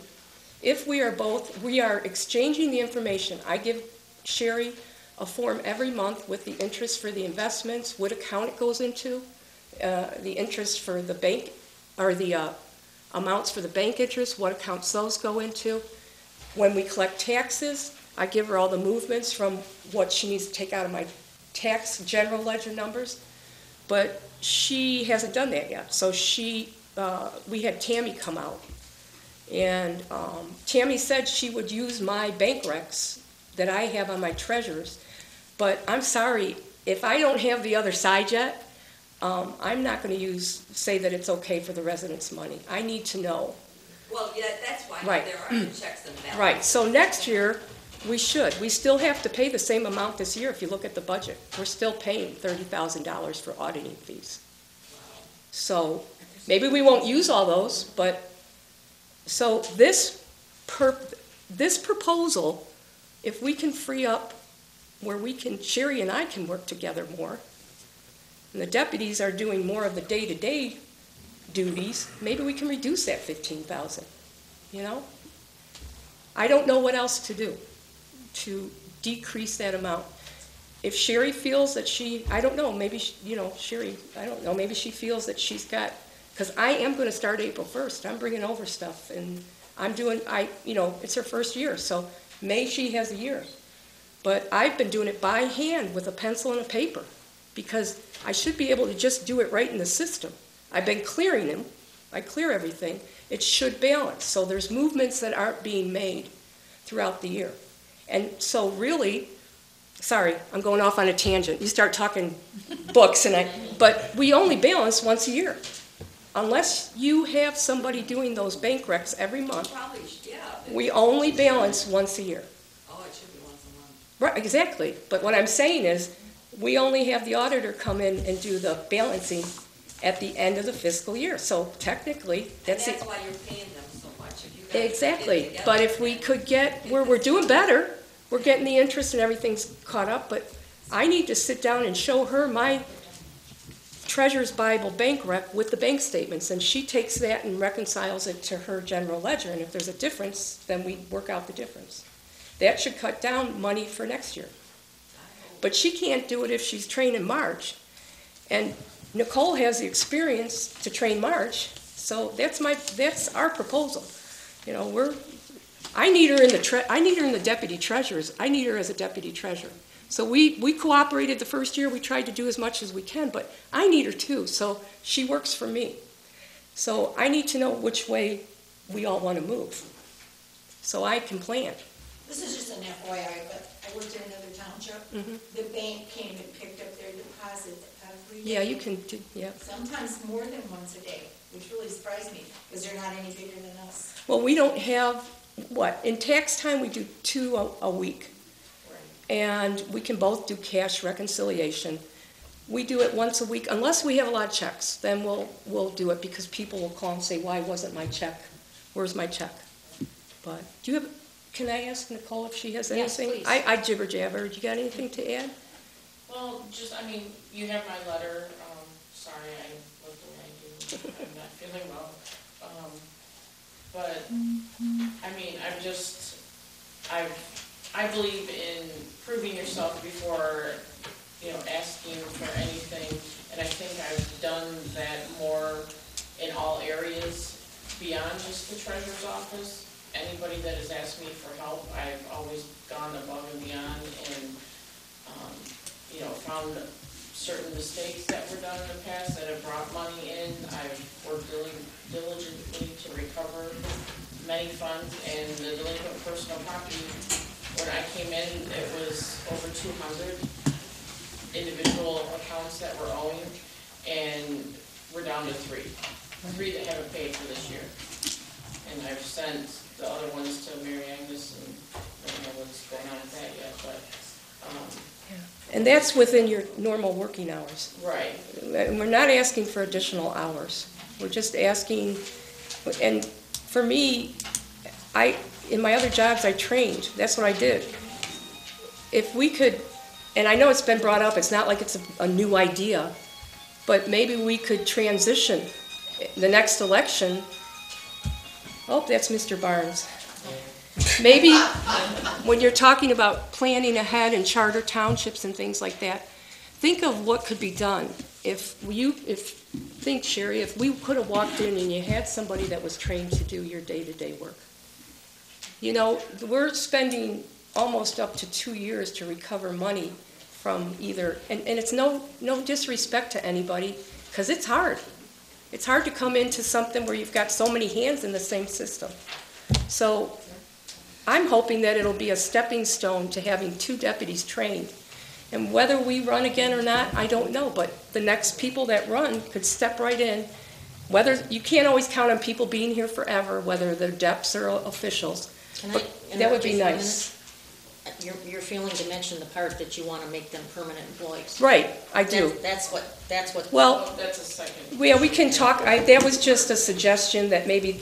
if we are exchanging the information. I give Sherry a form every month with the interest for the investments, what account it goes into, the interest for the bank, or the amounts for the bank interest, what accounts those go into. When we collect taxes, I give her all the movements from what she needs to take out of my tax general ledger numbers, but she hasn't done that yet. So we had Tammy come out, and Tammy said she would use my bank recs that I have on my treasures, but I'm sorry, if I don't have the other side yet, I'm not going to say that it's okay for the residents' money. I need to know. Well, yeah, that's why Right. there are the checks and balances. Right, so next year, we still have to pay the same amount this year if you look at the budget. We're still paying $30,000 for auditing fees. So maybe we won't use all those, but, so this proposal, if we can free up where Sherry and I can work together more, and the deputies are doing more of the day-to-day duties, maybe we can reduce that 15,000, you know? I don't know what else to do to decrease that amount. If Sherry feels that I don't know, maybe, Sherry, I don't know, maybe she feels that she's got, because I am going to start April 1st. I'm bringing over stuff, and it's her first year, so May she has a year. But I've been doing it by hand with a pencil and a paper, because I should be able to just do it right in the system. I've been clearing them. I clear everything. It should balance. So there's movements that aren't being made throughout the year. And so really, sorry, I'm going off on a tangent. You start talking books, but we only balance once a year. Unless you have somebody doing those bank recs every month, Probably, yeah. we only balance once a year. Oh, it should be once a month. Right, exactly. But what I'm saying is, we only have the auditor come in and do the balancing at the end of the fiscal year. So technically, that's And that's why you're paying them so much. If you guys get exactly. together But if we could get, where we're doing better, we're getting the interest and everything's caught up, but I need to sit down and show her my Treasurer's Bible bank rec with the bank statements, and she takes that and reconciles it to her general ledger, and if there's a difference, then we work out the difference. That should cut down money for next year. But she can't do it if she's trained in March. And Nicole has the experience to train March, so that's our proposal. I need her in the deputy treasurers. I need her as a deputy treasurer. So we cooperated the first year. We tried to do as much as we can, but I need her too. So she works for me. So I need to know which way we all want to move, so I can plan. This is just an FYI, but I worked in another township. The bank came and picked up their deposits every day. Yeah, you can do, yeah. Sometimes more than once a day, which really surprised me, because they're not any bigger than us. Well, we don't have, in tax time, we do 2 a week. And we can both do cash reconciliation. We do it once a week, unless we have a lot of checks, then we'll do it, because people will call and say, why wasn't my check? Where's my check? But can I ask Nicole if she has Yes, anything? please. I jibber jabber. You got anything to add? Well, you have my letter. Sorry, I look the way I do. I'm not feeling well. But, I believe in proving yourself before, asking for anything. And I think I've done that more in all areas beyond just the treasurer's office. Anybody that has asked me for help, I've always gone above and beyond and, found certain mistakes that were done in the past that have brought money in. I've worked diligently to recover many funds, and the delinquent personal property, when I came in, it was over 200. individual accounts that we're owing, and we're down to three that haven't paid for this year. And I've sent the other ones to Mary Agnes, and I don't know what's going on with that yet, but, And that's within your normal working hours. right. And we're not asking for additional hours. We're just asking, and for me, in my other jobs, I trained. That's what I did. If we could, and I know it's been brought up, it's not like it's a new idea, but maybe we could transition the next election. Oh, that's Mr. Barnes. Maybe when you're talking about planning ahead in charter townships and things like that, think of what could be done. Think, Sherry, if we could have walked in and you had somebody that was trained to do your day-to-day work. You know, we're spending almost up to 2 years to recover money from either, and it's no disrespect to anybody, because it's hard. It's hard to come into something where you've got so many hands in the same system. So I'm hoping that it'll be a stepping stone to having 2 deputies trained. And whether we run again or not, I don't know, but the next people that run could step right in. You can't always count on people being here forever, whether they're DEPs or officials. But that would be nice. You're feeling to mention the part that you want to make them permanent employees. Right, I do. That's what. Well, That's a second. yeah, we can talk, that was just a suggestion that maybe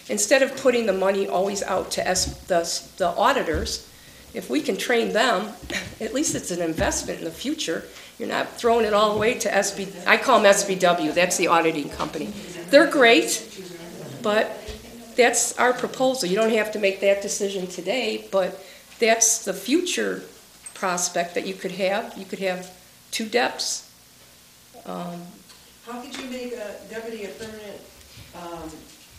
instead of putting the money always out to the auditors, if we can train them, at least it's an investment in the future. You're not throwing it all the way to I call them SBW, that's the auditing company. They're great, but that's our proposal. You don't have to make that decision today, but that's the future prospect that you could have. You could have 2 DEPs. How could you make a deputy a permanent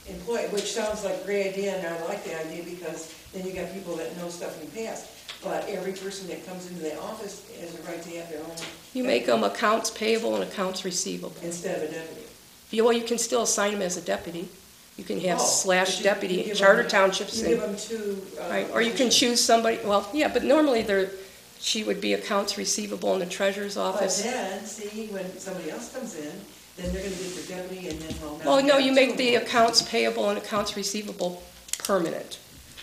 employee, which sounds like a great idea, and I like the idea, because then you got people that know stuff in the past. But every person that comes into the office has a right to have their own. You make them accounts payable and accounts receivable. Instead of a deputy. Well, you can still assign them as a deputy. You can have Oh, but you /deputy, give charter them- townships. You give them 2. Right, or you can choose somebody, well, yeah, but normally she would be accounts receivable in the treasurer's But office. then, see, when somebody else comes in, then they're gonna get their deputy, and then, well, now. Well, no, we you have make 2. the accounts payable and accounts receivable permanent,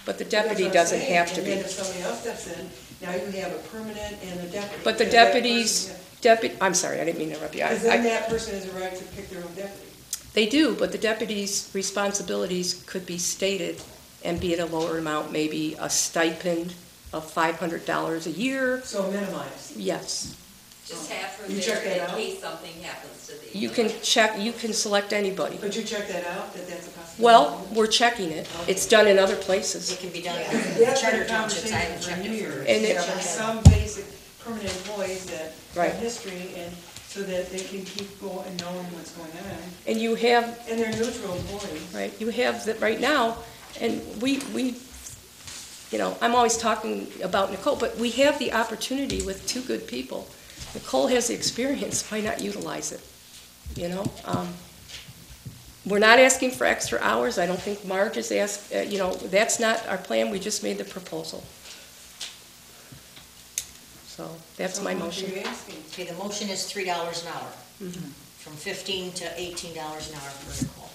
but the That's deputy what I'm doesn't saying. have to And then be. if somebody else steps in, now you have a permanent and a deputy. But the Because that deputies, person- I'm sorry, I didn't mean to interrupt you. Because then that person has a right to pick their own deputy. They do, but the deputies' responsibilities could be stated and be at a lower amount, maybe a stipend of $500 a year, So minimize. yes. Just have her You there check that in out? case something happens to the. You can check, you can select anybody. But you check that out, that that's a possibility? Well, we're checking it. It's done in other places. It can be done in That's charter been a townships, I haven't conversation checked for it years. for. And it- There are some basic permanent employees that Right. have history, and so that they can keep going and knowing what's going on. And you have, And they're neutral employees. right, you have that right now, and we, I'm always talking about Nicole, but we have the opportunity with 2 good people. Nicole has the experience, why not utilize it, you know? We're not asking for extra hours, I don't think Marge is that's not our plan, we just made the proposal. So, that's So my how much are motion. you asking? Okay, the motion is $3 an hour, from $15 to $18 an hour for Nicole.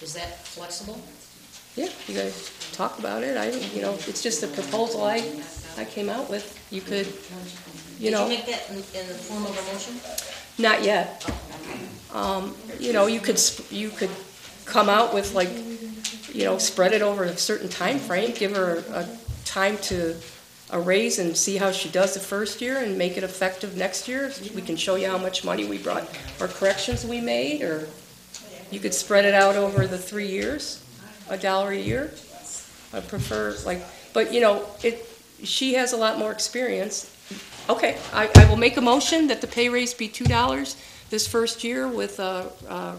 Is that flexible? Yeah, you guys talk about it, it's just a proposal I came out with. You could, Did you make that in the form of a motion? not yet. You could come out with spread it over a certain time frame, give her a time to a raise and see how she does the first year and make it effective next year. We can show you how much money we brought or corrections we made, or you could spread it out over the 3 years, $1 a year. I prefer but she has a lot more experience. Okay, I will make a motion that the pay raise be $2 this first year with a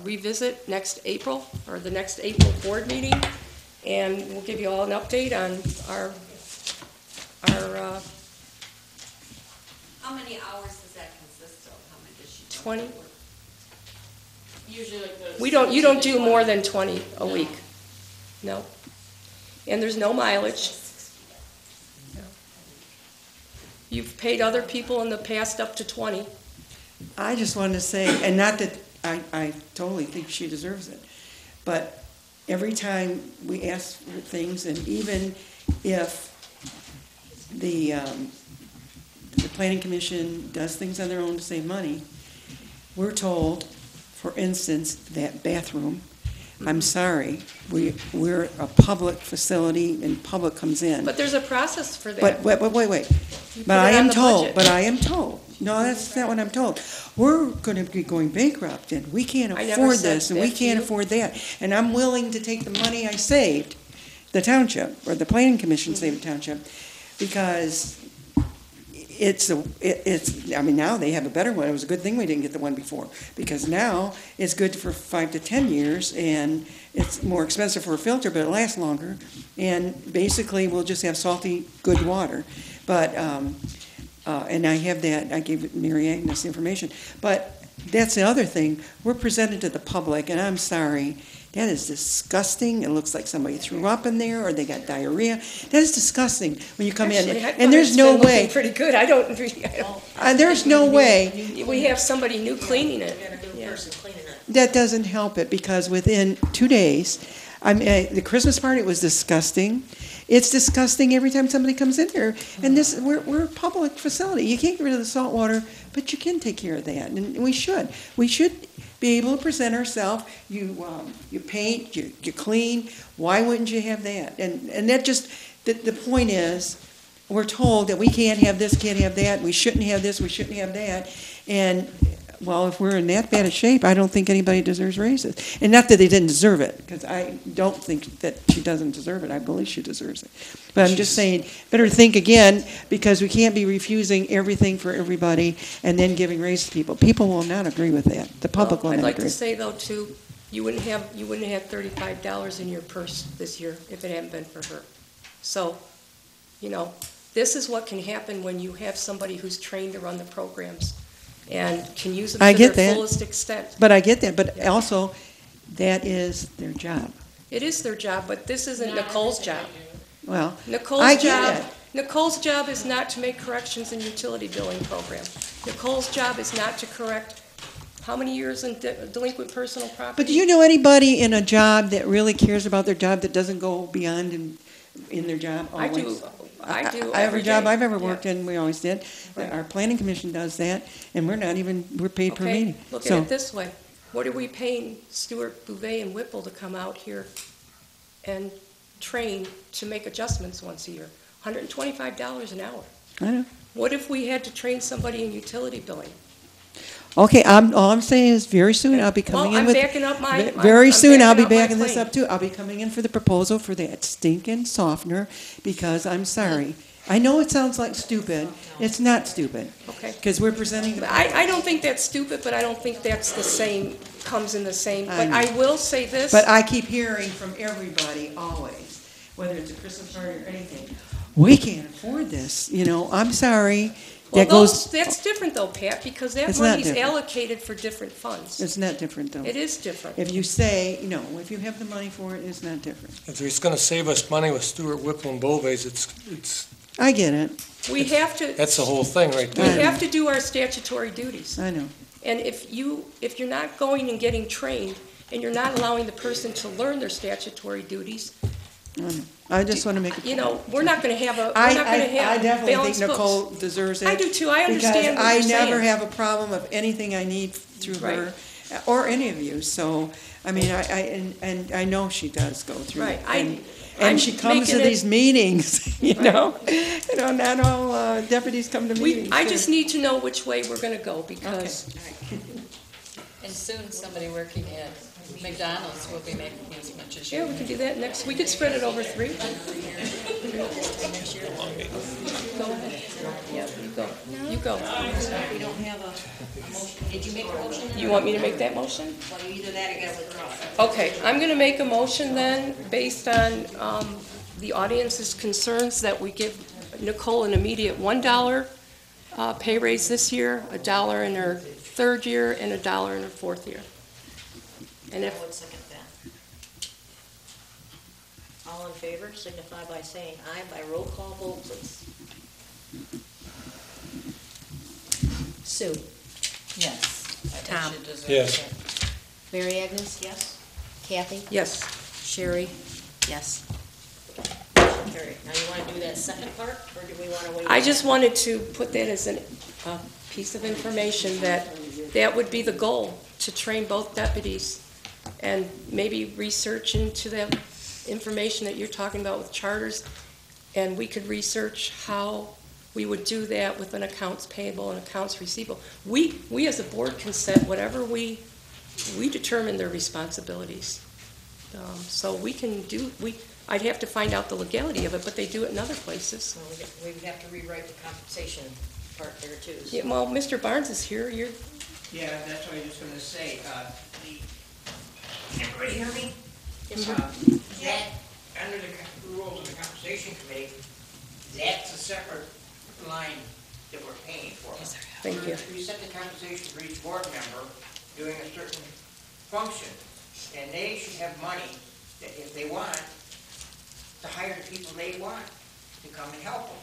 revisit next April, or the next April board meeting. And we'll give you all an update on our How many hours does that consist of? How many does she? 20. Usually like the. You don't do 17 to more 20. than 20 a week. No. And there's no mileage. You've paid other people in the past up to 20. I just wanted to say, and not that I totally think she deserves it, but every time we ask for things, and even if the planning commission does things on their own to save money, we're told, for instance, that bathroom, I'm sorry, we're a public facility and public comes in. But there's a process for that. But wait. You But put I it on am the told, budget. no, that's not what I'm told. We're gonna be going bankrupt and we can't I never afford said this and we that to can't you. afford that. And I'm willing to take the money I saved, the township, or the planning commission saved the township, because I mean, now they have a better one. It was a good thing we didn't get the one before, because now it's good for 5 to 10 years, and it's more expensive for a filter, but it lasts longer. And basically, we'll just have salty, good water. But, and I have that, I gave Mary Agnes the information. But that's the other thing. We're presented to the public, and I'm sorry, that is disgusting. It looks like somebody threw up in there, or they got diarrhea. That is disgusting when you come Actually, in. I And thought there's it's no been looking way, pretty good. I don't. there's no way We have somebody new cleaning it. We got a new Yeah. person cleaning it. that doesn't help it, because within 2 days, the Christmas party was disgusting. It's disgusting every time somebody comes in here. And we're a public facility. You can't get rid of the salt water, but you can take care of that, and we should. We should be able to present ourselves. You paint, you clean. Why wouldn't you have that? And that just, the point is, we're told that we can't have this, can't have that, we shouldn't have this, we shouldn't have that. And, well, if we're in that bad a shape, I don't think anybody deserves raises. And not that they didn't deserve it, because I don't think that she doesn't deserve it. I believe she deserves it. But I'm just saying, better think again, because we can't be refusing everything for everybody and then giving raises to people. People will not agree with that. The public will I'd not like agree. to say, though, too, you wouldn't have $35 in your purse this year if it hadn't been for her. So, this is what can happen when you have somebody who's trained to run the programs and can use them I to get their that. fullest extent. But I get that, but also, that is their job. It is their job, but this isn't Nicole's job. Well, I Nicole's get job, it. Nicole's job is not to make corrections in utility billing program. Nicole's job is not to correct how many years in delinquent personal property. But do you know anybody in a job that really cares about their job, that doesn't go beyond in their job I do. always? I do. Every job day. I've ever Yeah. worked in, we always did. Right. Our planning commission does that, and we're paid per Okay, meeting. look at So, it this way. What are we paying Stewart, Bouvet, and Whipple to come out here and train to make adjustments once a year? $125 an hour. I know. What if we had to train somebody in utility billing? Okay, all I'm saying is very soon I'll be coming Well, in I'm with. backing up my- Very I'm soon I'll be backing up backing my this claim. up too. I'll be coming in for the proposal for that stinking softener, because I'm sorry. I know it sounds like stupid. It's not stupid. Okay. Because we're presenting. I don't think that's stupid, but I don't think that's the same, comes in the same. I But know. I will say this. But I keep hearing from everybody, always, whether it's a Christmas party or anything, we can't afford this, I'm sorry. Well, That goes, that's different though, Pat, because that It's not money's different. allocated for different funds. it's not different though. It is different. If you say, if you have the money for it, it's not different. If it's gonna save us money with Stewart, Whipple, and Bove's, I get it. We have to, that's the whole thing right we there. have to do our statutory duties. I know. And if you're not going and getting trained, and you're not allowing the person to learn their statutory duties, I just want to make a point. we're not gonna have I balanced definitely think books. Nicole deserves it. I do too. I understand what Because you're I never saying. have a problem of anything I need through her, or any of you, so, I mean, and I know she does go through Right. it. I'm And she comes to making it- these meetings, not all deputies come to meetings. I too. just need to know which way we're gonna go, because And soon, somebody working at McDonald's will be making as much as you. yeah, we can do that next. We could spread it over 3. Go ahead. Yeah, you go. You go. We don't have a motion. Did you make a motion? You want me to make that motion? Well, either that or you gotta withdraw it. Okay, I'm gonna make a motion then, based on the audience's concerns, that we give Nicole an immediate $1 pay raise this year, $1 in her 3rd year, and $1 in her 4th year. And I if, would second that. All in favor signify by saying aye by roll call vote, please. Sue? Yes. I think Tom. she deserves Yes. it. Mary Agnes? Yes? Kathy? Yes. Sherry? Yes. Carried. Now you wanna do that second part, or do we wanna wait? I just wanted to put that as a piece of information, that that would be the goal, to train both deputies, and maybe research into that information that you're talking about with charters, and we could research how we would do that with an accounts payable and accounts receivable. We as a board can set whatever we determine their responsibilities. So we can do, I'd have to find out the legality of it, but they do it in other places. So we would have to rewrite the compensation part there too. so- Yeah, well, Mr. Barnes is here, Yeah, that's what I was just gonna say, can everybody hear me? Yes, sir. That, under the rules of the compensation committee, that's a separate line that we're paying for. Thank you. We set the compensation for each board member doing a certain function, and they should have money that if they want, to hire the people they want to come and help them.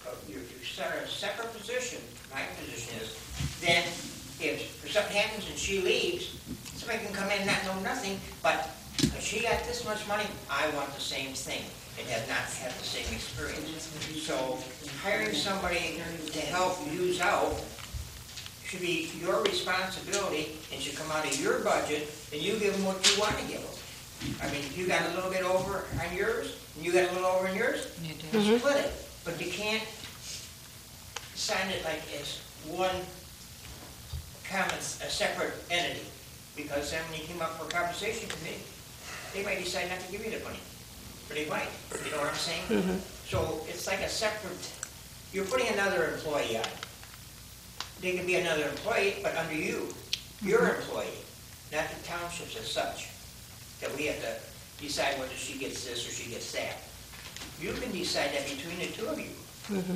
But you set a separate position, my position is, then if something happens and she leaves, somebody can come in and not know nothing, but if she got this much money, I want the same thing, and have not had the same experience. So hiring somebody to help use out should be your responsibility, and should come out of your budget, and you give them what you want to give them. I mean, if you got a little bit over on yours, and you got a little over on yours, You do. split it. But you can't sign it like it's one a separate entity, because then when you came up for a compensation committee, they might decide not to give you the money, or they might, you know what I'm saying? So it's like a separate, you're putting another employee on. They can be another employee, but under you, your employee, not the townships as such, that we have to decide whether she gets this or she gets that. You can decide that between the two of you.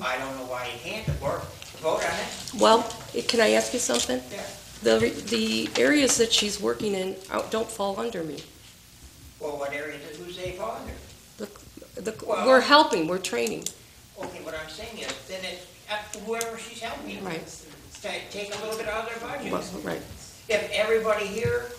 I don't know why you can't, or vote on it. well, can I ask you something? Yeah. The areas that she's working in don't fall under me. Well, what area, who's they fall under? Well- We're helping, we're training. Okay, what I'm saying is, then it's up to whoever she's helping. Right. Take a little bit out of their budget. Well, right. If everybody here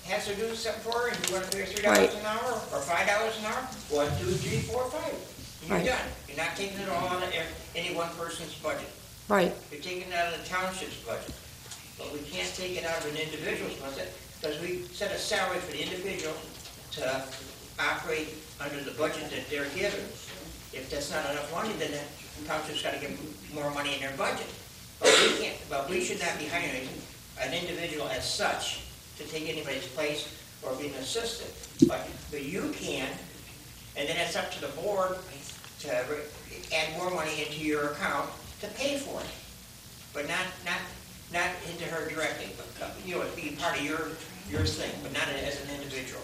has to do something for her, and you want to pay her Right. $3 an hour, or $5 an hour, 1, 2, 3, 4, 5, and Right. you're done. You're not taking it all out of any one person's budget. Right. You're taking it out of the township's budget. But we can't take it out of an individual's budget, because we set a salary for the individual to operate under the budget that they're given. If that's not enough money, then the township's got to give more money in their budget. But we can't, but we should not be hiring an individual as such to take anybody's place or be an assistant. But you can, and then it's up to the board to add more money into your account to pay for it. But not into her directly, but, you know, it be part of your thing, but not as an individual.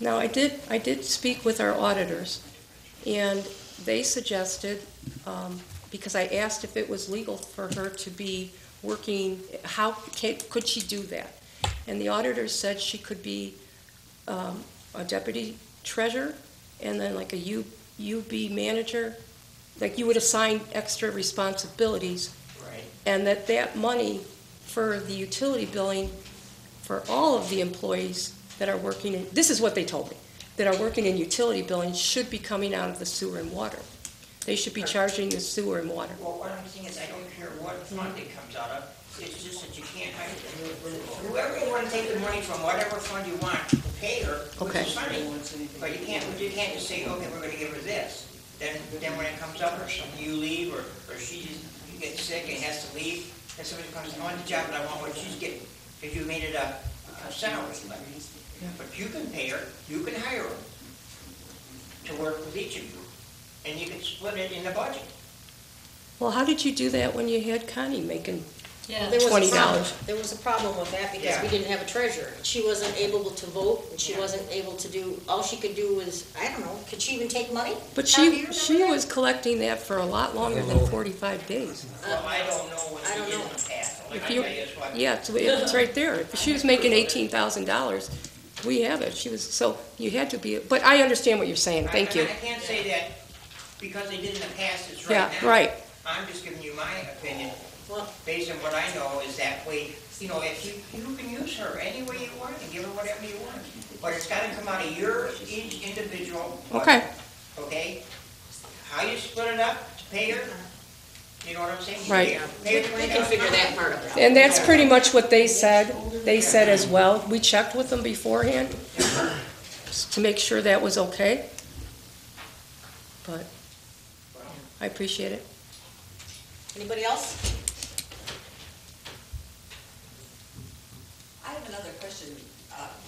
Now, I did speak with our auditors, and they suggested, because I asked if it was legal for her to be working, could she do that? And the auditors said she could be a deputy treasurer, and then like a UB manager, like you would assign extra responsibilities, Right. and that money for the utility billing for all of the employees that are working in, this is what they told me, that are working in utility billing should be coming out of the sewer and water. They should be charging the sewer and water. Well, what I'm saying is, I don't care what fund it comes out of, it's just that you can't hire whoever you want to take the money from, whatever fund you want, pay her, which Okay. is fine. But you can't just say, okay, we're gonna give her this. Then when it comes up, or something, you leave, or you get sick and has to leave, and somebody comes, I want the job, but I want what she's getting, because you made it a salary. But you can pay her, you can hire her to work with each of you, and you can split it in the budget. Well, how did you do that when you had Connie making Yeah. There was a problem. $20? There was a problem with that because we Yeah. didn't have a treasurer. She wasn't able to vote, and she Yeah. wasn't able to do, all she could do was, I don't know, could she even take money? But Tom, do you she remember was collecting that for a lot longer than 45 days. Well, I don't know what I she don't did in know. the past. All I If can you, tell you is what. yeah, it's right there. If she was making $18,000, we have it. So you had to be, but I understand what you're saying. Thank you. I can't say that because they did in the past, it's Yeah, right now. right. I'm just giving you my opinion. Well, based on what I know, is that way, you know, if you can use her any way you want and give her whatever you want. But it's gotta come out of your each individual budget. Okay? How you split it up to pay her, you know what I'm saying? Right. Pay her we can figure that part out. And that's pretty much what they said. They said as well. We checked with them beforehand to make sure that was okay. But I appreciate it. Anybody else? I have another question,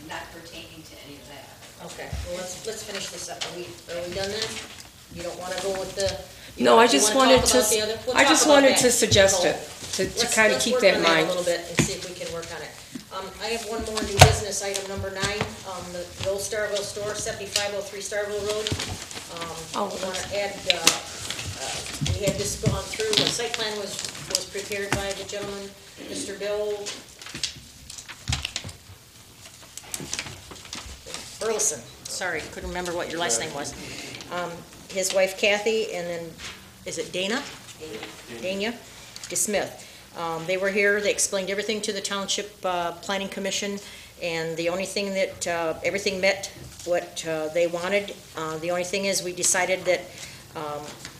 not pertaining to any of that. Okay, well, let's finish this up. Are we done then? You don't wanna go with the? No, I you just wanna wanted talk to, about the other- we'll I talk just about wanted that. to suggest So, it, to kind of keep that in Let's work on that a mind. little bit and see if we can work on it. I have one more new business, item number 9, the old Starville store, 7503 Starville Road. I wanna add, we had this gone through, the site plan was prepared by the gentleman, Mr. Bill Burleson, sorry, couldn't remember what your last name was. His wife Kathy, and then, is it Dana? Dana Smith. They were here, they explained everything to the Township Planning Commission, and the only thing that, everything met what they wanted. The only thing is, we decided that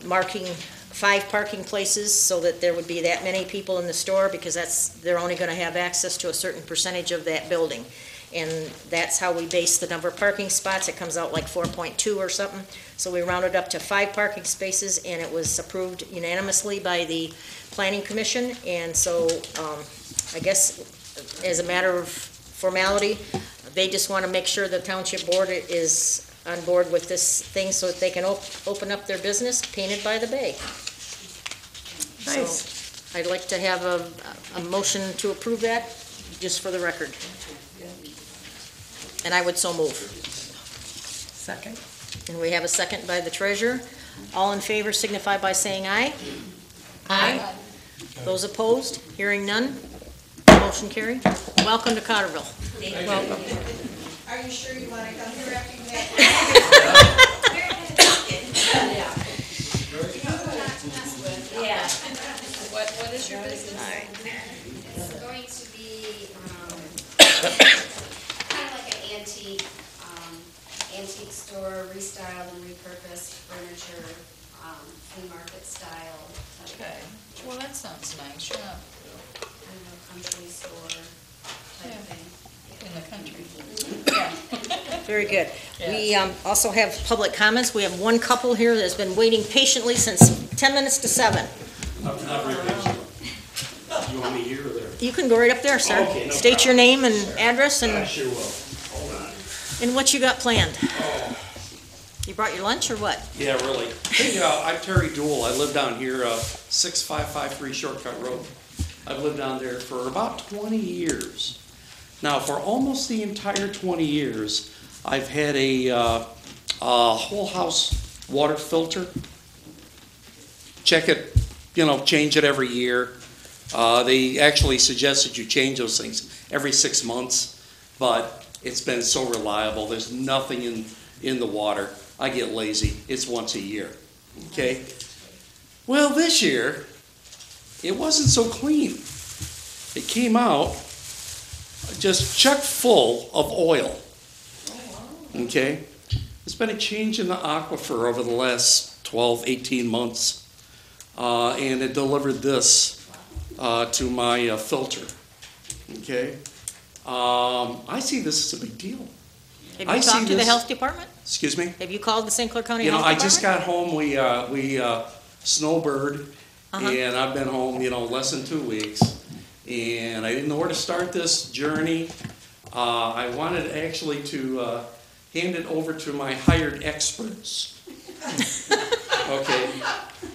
marking 5 parking places so that there would be that many people in the store, because they're only gonna have access to a certain percentage of that building. And that's how we base the number of parking spots. It comes out like 4.2 or something. So we rounded up to 5 parking spaces, and it was approved unanimously by the Planning Commission. And so, I guess, as a matter of formality, they just want to make sure the Township Board is on board with this thing so that they can open up their business, Painted by the Bay. Nice. So, I'd like to have a motion to approve that, just for the record. And I would so move. Second. And we have a second by the treasurer. All in favor signify by saying aye. Aye. Those opposed, hearing none, motion carried. Welcome to Cottrellville. Welcome. Are you sure you want to come here after you met? Yeah. What is your business? It's going to be, kind of like an antique store, restyled and repurposed furniture, flea market style, Okay, well, that sounds nice, yeah, kind of a country store type Yeah. thing. in the country. Yeah. Very good. We also have public comments. We have one couple here that's been waiting patiently since 10 minutes to 7. Not very patient. You want me here or there? You can go right up there, sir. Okay, no State your problem. name and address I and sure will. Hold on. what you got planned. You brought your lunch or what? Yeah, really. Hey, I'm Terry Dool. I live down here, 6553 Shortcut Road. I've lived down there for about 20 years. Now, for almost the entire 20 years, I've had a whole house water filter. Check it, change it every year. They actually suggested you change those things every 6 months, but it's been so reliable. There's nothing in the water. I get lazy. It's once a year, okay? Well, this year, it wasn't so clean. It came out just chock full of oil, okay? There's been a change in the aquifer over the last 12, 18 months, and it delivered this to my filter, okay? I see this as a big deal. Have I you see talked to the this- health department? Excuse me? Have you called the St. Clair County Health I Department? just got home, we snowbird, and I've been home, less than 2 weeks, and I didn't know where to start this journey. I wanted actually to hand it over to my hired experts, okay,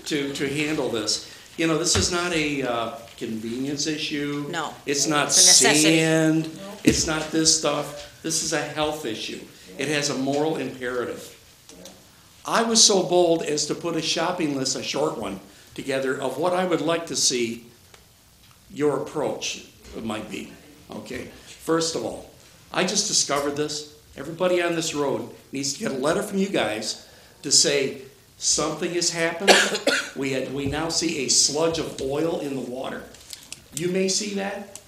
to handle this. This is not a convenience issue. No. It's not It's a necessity. sand, it's not this stuff. This is a health issue. It has a moral imperative. I was so bold as to put a shopping list, a short one, together of what I would like to see your approach might be, okay? First of all, I just discovered this. Everybody on this road needs to get a letter from you guys to say, Something has happened. We now see a sludge of oil in the water. You may see that.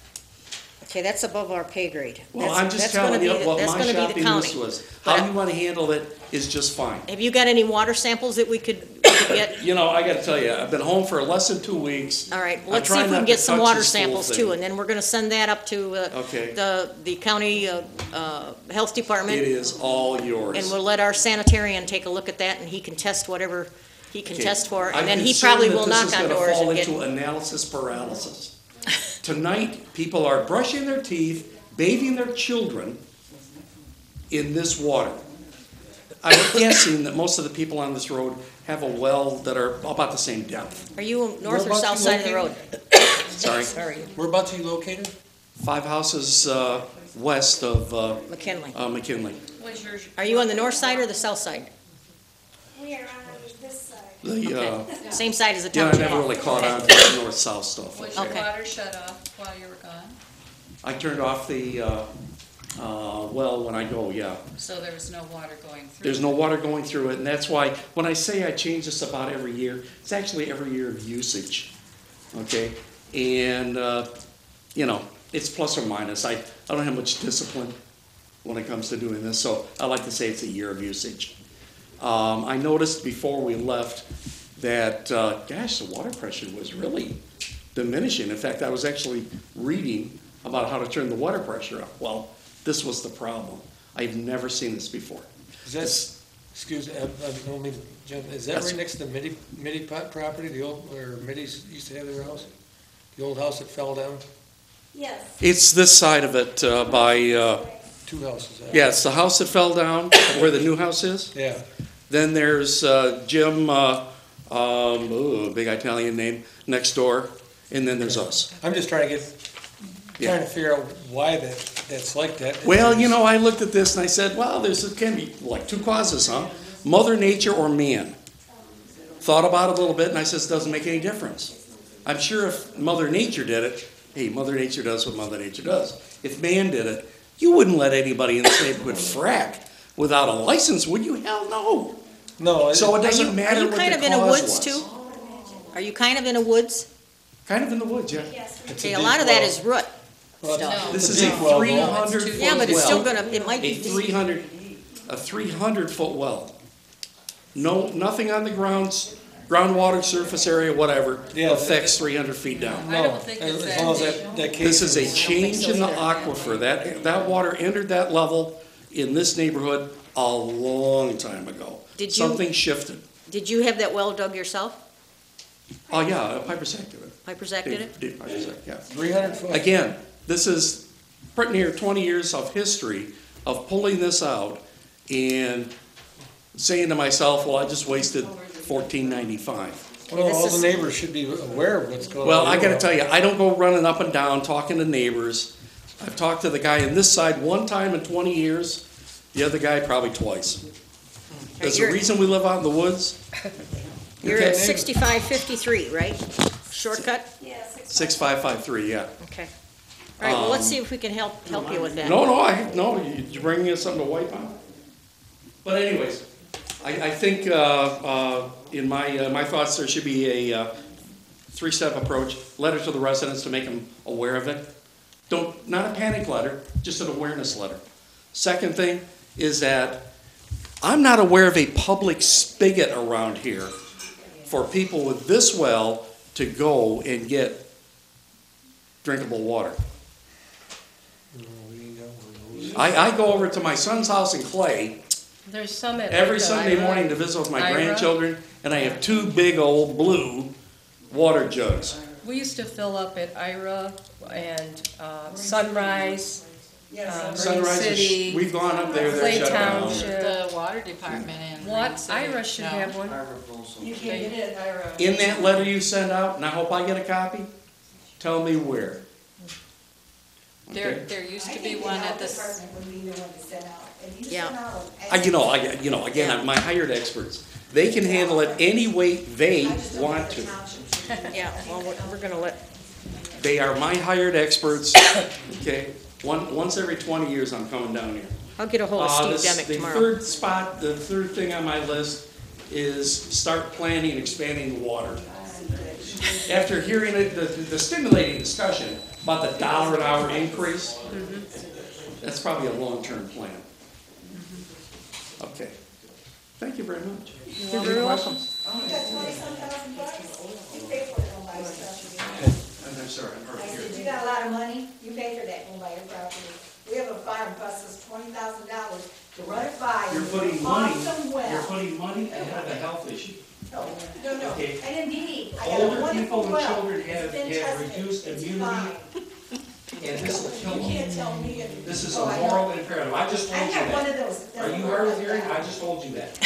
Okay, that's above our pay grade. Well, That's- I'm just that's gonna telling be you the- what that's my gonna be the shopping county. list was. But How you want to handle it is just fine. Have you got any water samples that we could get? You know, I gotta tell you, I've been home for less than 2 weeks. All right, I'm well, let's see if trying we not can to get some touch water this whole samples thing. too, and then we're gonna send that up to Okay. the county health department. It is all yours. And we'll let our sanitarian take a look at that, and he can test whatever he can Okay. test for, I'm and then he concerned probably that will this knock is on gonna doors fall and get. into analysis paralysis. Tonight, people are brushing their teeth, bathing their children in this water. I'm guessing that most of the people on this road have a well that are about the same depth. Are you north or Whereabouts south you side of the road? Sorry. Sorry, Whereabouts are you located? 5 houses west of McKinley. McKinley. Are you on the north side or the south side? We are on this side. The, Same side as the yeah, I township? never really caught Okay. on to the north-south stuff. Was your Okay. water shut off while you were gone? I turned off the well when I go, yeah. So there was no water going through? There's no water going through it, and that's why, when I say I change this about every year, it's actually every year of usage, okay? And, you know, it's plus or minus. I don't have much discipline when it comes to doing this, so I like to say it's a year of usage. I noticed before we left that, gosh, the water pressure was really diminishing. In fact, I was actually reading about how to turn the water pressure up. Well, this was the problem. I've never seen this before. Is that, excuse, I don't mean, Jim, is that That's- right next to the Mitty property, the old, where Mitty's used to have their house? The old house that fell down? Yes. It's this side of it by, 2 houses. yeah, it's the house that fell down where the new house is. Yeah. Then there's Jim, big Italian name, next door, and then there's us. I'm just trying to Yeah. figure out why that's like that. Well, you know, I looked at this and I said, well, can be like 2 causes, huh? Mother Nature or man. Thought about it a little bit and I said, it doesn't make any difference. I'm sure if Mother Nature did it, hey, Mother Nature does what Mother Nature does. If man did it, you wouldn't let anybody in this neighborhood frack without a license, would you? Hell no. No. So it Are doesn't you matter what kind the of in a cause woods was. too? Are you kind of in a woods? Kind of in the woods, yeah. Okay, a lot of that is root Well, stuff. This It's is a a deep well, though. 300-foot well. Yeah, but it's still gonna, it might A be. 300-foot well. No, nothing on the groundwater surface area, whatever, Yeah. affects 300 feet down. I don't think it's As long as that that case. This is a change in the aquifer. That water entered that level in this neighborhood a long time ago. Did you- Something shifted. Did you have that well dug yourself? Oh, yeah, Piper Sack did it. Piper Sack did it? Did Piper Sack, yeah. 300 foot. Again, this is pretty near 20 years of history of pulling this out and saying to myself, well, I just wasted $14.95. Well, This all is- the neighbors should be aware of what's going on. Well, I gotta tell you, I don't go running up and down talking to neighbors. I've talked to the guy on this side one time in 20 years, the other guy probably twice. There's a You're- reason we live out in the woods. You're Okay. at 6553, right? Shortcut? Yes. 6553, yeah. Okay. All right, well, let's see if we can help you with that. No, you're bringing us something to wipe on. But anyways, I think in my thoughts, there should be a 3-step approach. Letter to the residents to make them aware of it. Not a panic letter, just an awareness letter. Second thing is that I'm not aware of a public spigot around here for people with this well to go and get drinkable water. I go over to my son's house in Clay There's some at. every like, Sunday Ira. morning to visit with my Ira? grandchildren, and I have 2 big old blue water jugs. We used to fill up at Ira and Sunrise, Marine Sunrise, City, we've gone up there, Clay they're shut down. Township. the water department in Green What, City. Ira should No. have one. You can get it, Ira. In that letter you send out, and I hope I get a copy, tell me where. Okay? There used to be one at the, Department would be the one to send out, and you Yeah. send out. Again, my hired experts, they can handle it any way they want to. Yeah, well, we're gonna let, They are my hired experts, okay? Once every 20 years, I'm coming down here. I'll get a hold of Steve Demick The tomorrow. third thing on my list is start planning and expanding the water. After hearing the stimulating discussion about the $1 an hour increase, that's probably a long-term plan. Okay. Thank you very much. You're very welcome. You got $20,000, you pay for it on my property. I'm sorry, I'm hard I of hearing. said, you got a lot of money, you pay for that on my property. We have a farm, costs us $20,000 to run it by. You're putting Awesome well. you're putting money ahead of a health issue. No, Okay. and indeed, I got a Older wonderful people and well. children It's have been tested. reduced It's immunity, fine. and this will kill You can't them. tell me. This is Oh, a I moral know. imperative. I just I told you got one of that. those. Are you hard of hearing? I just told you that.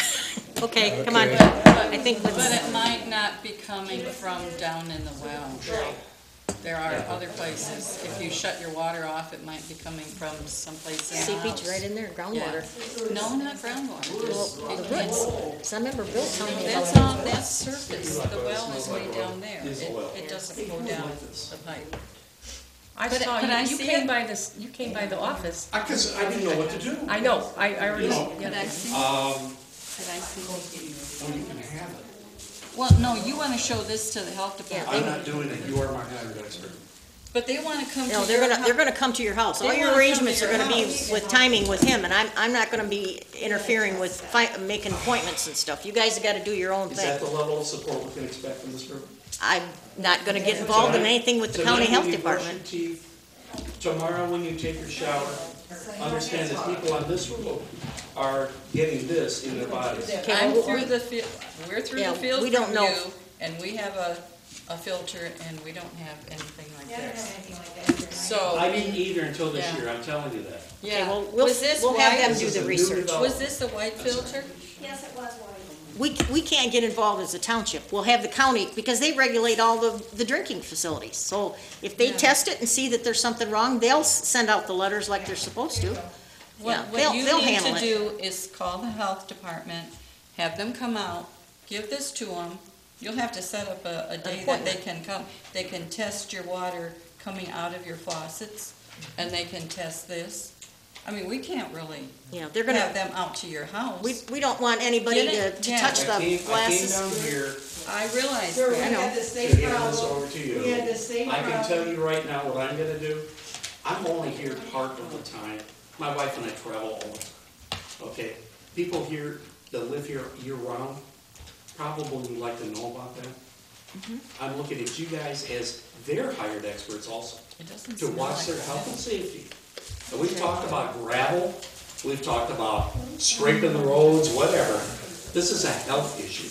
Okay, come on. Okay. I think But let's, it might not be coming from down in the well. There are other places. If you shut your water off, it might be coming from someplace in the seepage house. right in there, groundwater. Yeah. No, not groundwater. Just- Well, the it- roots. So I remember Bill telling me about That's it. on, that's surface. The well is way down there. Is a well. It doesn't go down the pipe. I Could I- saw could I you, you see came it? by this, you came by the office. Because I didn't know what to do. I know, I already, You know. Could I yeah. see? Could I see? Well, you can have it. Well, no, you want to show this to the health department. I'm not doing it. You are my hazard expert. But they want to come to No, your they're house. gonna come to your house. All They your wanna come to arrangements are your gonna be house. with timing with him, and I'm not gonna be interfering with making appointments and stuff. You guys have gotta do your own Is that thing. the level of support we can expect from this group? I'm not gonna get involved in anything with the county Tonight, health when you brush department. your teeth, tomorrow when you take your shower, understand that people on this road are getting this in their bodies. Okay, I'm well, through the field, we're through Yeah, the field we don't from know. you, and we have a filter, and we don't have anything like Yeah, I don't this. have anything like that here. So, I didn't either until this Yeah. year, I'm telling you that. yeah, well, was this we'll have them white? do This is the a new research. development. Was this a white filter? Yes, it was white. We can't get involved as a township. We'll have the county, because they regulate all the drinking facilities. So if they Yeah. test it and see that there's something wrong, they'll send out the letters like they're supposed to. Yeah, What they'll you need handle to it. do is call the health department, have them come out, give this to them. You'll have to set up a day that they can come. They can test your water coming out of your faucets, and they can test this. I mean, we can't really Yeah, they're have gonna, them out to your house. we don't want anybody Get it? to Yeah. touch the I came glasses. down here I realize Sure, we that. know. had the to same hand this problem. over to you. We had the same I can problem. tell you right now what I'm gonna do. I'm only here part of the time. My wife and I travel all the time. Okay? People here that live here year-round probably would like to know about that. Mm-hmm. I'm looking at you guys as their hired experts also, It doesn't to smell watch like their that. health and safety. And we've talked about gravel, we've talked about scraping the roads, whatever. This is a health issue.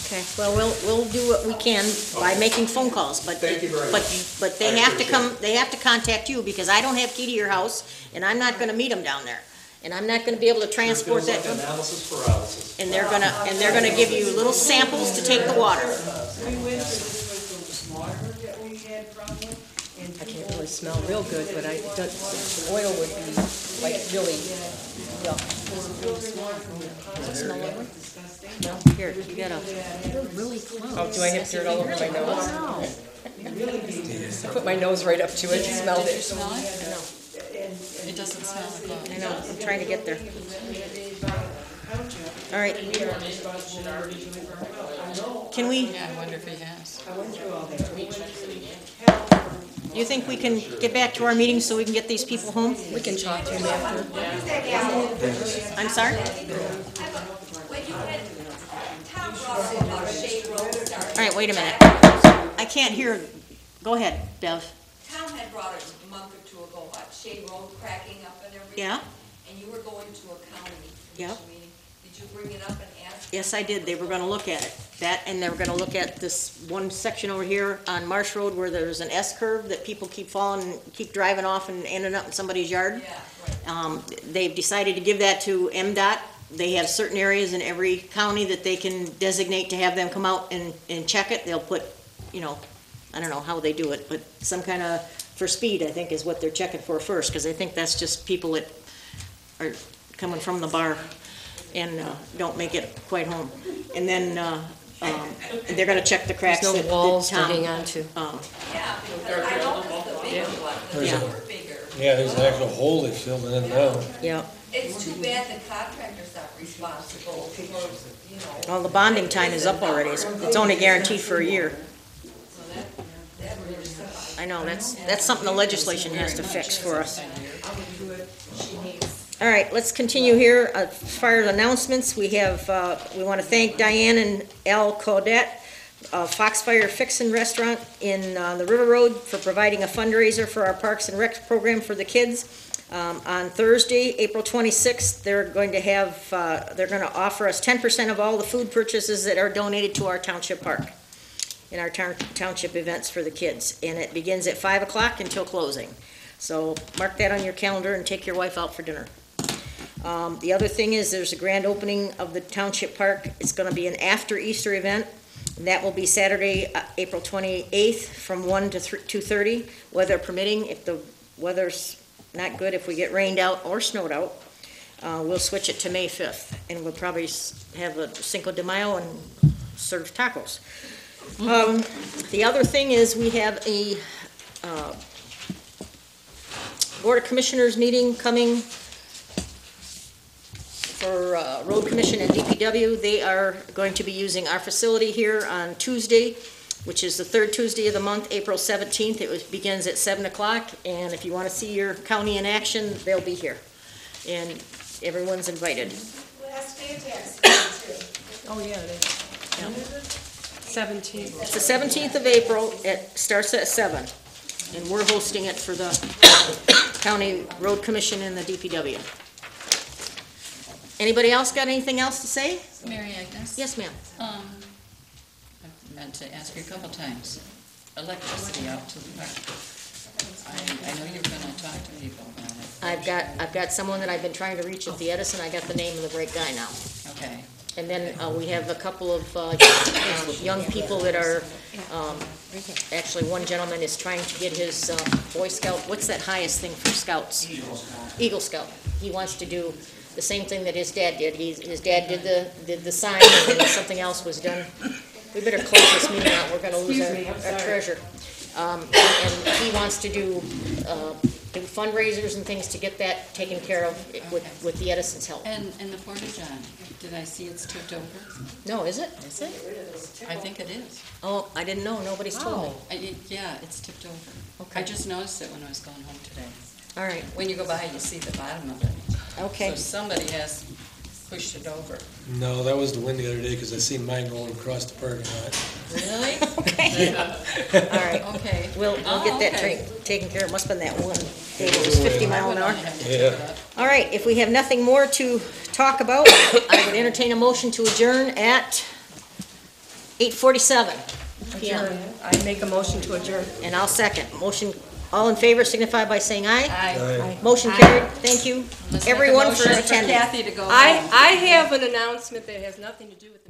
Okay, well, we'll do what we can by making phone calls, but. Thank you very much. But they I have to come, appreciate they have to contact you, because I don't have key to your house, and I'm not gonna meet them down there. And I'm not gonna be able to transport Sure that, feels like analysis paralysis. and they're gonna give you little samples to take the water. We went through this with the water that we had problem, and I can't really smell real good, but the oil would be like really, yuck. Does it smell lovely? No, here, you gotta, you're really close. Oh, do I have dirt all over my nose? Wow. I put my nose right up to it, smelled it. Smell it? It doesn't smell like that. I know, I'm trying to get there. All right. Can we, Yeah, I wonder if he has. do you think we can get back to our meeting so we can get these people home? We can talk to him after. I'm sorry? When you had, Tom brought up about Shade Road starting. All right, wait a minute. I can't hear, go ahead, Bev. Tom had brought it a month or two ago about Shade Road cracking up and everything. Yeah? And you were going to a county Yep. commission meeting. Did you bring it up and ask? Yes, I did. They were gonna look at it. That, and they were gonna look at this one section over here on Marsh Road where there's an S curve that people keep falling, keep driving off and ending up in somebody's yard. Yeah, right. They've decided to give that to MDOT. They have certain areas in every county that they can designate to have them come out and check it. They'll put, you know, I don't know how they do it, but some kind of, for speed, I think, is what they're checking for first, because I think that's just people that are coming from the bar and don't make it quite home. And then they're gonna check the cracks There's that no walls to Tom, hang on to. Yeah, because I noticed the bigger one, Yeah. they were bigger. Yeah, there's an actual hole they filled in now. Yeah, It's too bad the contractor's not responsible, people, you know. Well, the bonding time is up already. It's only guaranteed for a year. So that really sucks. I know, that's something the legislation has to fix for us. All right, let's continue here. As far as announcements, we have, we want to thank Diane and Al Caudette, Foxfire Fixin' Restaurant in the River Road, for providing a fundraiser for our Parks and Rec program for the kids. On Thursday, April 26th, they're going to have, they're going to offer us 10% of all the food purchases that are donated to our township park in our township events for the kids. And it begins at 5 o'clock until closing. So mark that on your calendar and take your wife out for dinner. The other thing is there's a grand opening of the township park. It's going to be an after Easter event. And that will be Saturday, April 28th from 1 to 2:30, weather permitting. If the weather's not good, if we get rained out or snowed out, we'll switch it to May 5th. And we'll probably have a Cinco de Mayo and serve tacos. The other thing is we have a Board of Commissioners meeting coming for Road Commission and DPW. They are going to be using our facility here on Tuesday, which is the third Tuesday of the month, April 17th. It begins at 7 o'clock, and if you want to see your county in action, they'll be here. And everyone's invited. Last day of tax season, too. Oh, yeah, it is. 17th. It's the 17th of April. It starts at 7, and we're hosting it for the County Road Commission and the DPW. Anybody else got anything else to say? Mary Agnes? Yes, ma'am. I've meant to ask you a couple times. Electricity out to the park. I know you're gonna talk to people about it. I've got someone that I've been trying to reach at the Edison. I got the name of the right guy now. Okay. And then we have a couple of young people that are, actually, one gentleman is trying to get his Boy Scout, what's that highest thing for scouts? Eagle Scout. He wants to do the same thing that his dad did. His dad did the sign, and then something else was done. We better close this meeting out. We're gonna lose our treasure. And he wants to do fundraisers and things to get that taken care of with the Edison's help. And the Porta-John, did I see it's tipped over? No, is it? Is it? I think it is. Oh, I didn't know. Nobody's told me. Yeah, it's tipped over. Okay. I just noticed it when I was going home today. All right. When you go by, you see the bottom of it. Okay. So somebody has pushed it over. No, that was the wind the other day, because I seen mine going across the parking lot. Really? Okay. All right. Okay. We'll get that taken care of. Must have been that one day that was 50 mile an hour. Yeah. All right, if we have nothing more to talk about, I would entertain a motion to adjourn at 8:47 p.m. I make a motion to adjourn. And I'll second. Motion, all in favor signify by saying aye. Aye. Motion carried. Thank you, Let's make a everyone, for motion attending. Kathy to go home. I have an announcement that has nothing to do with the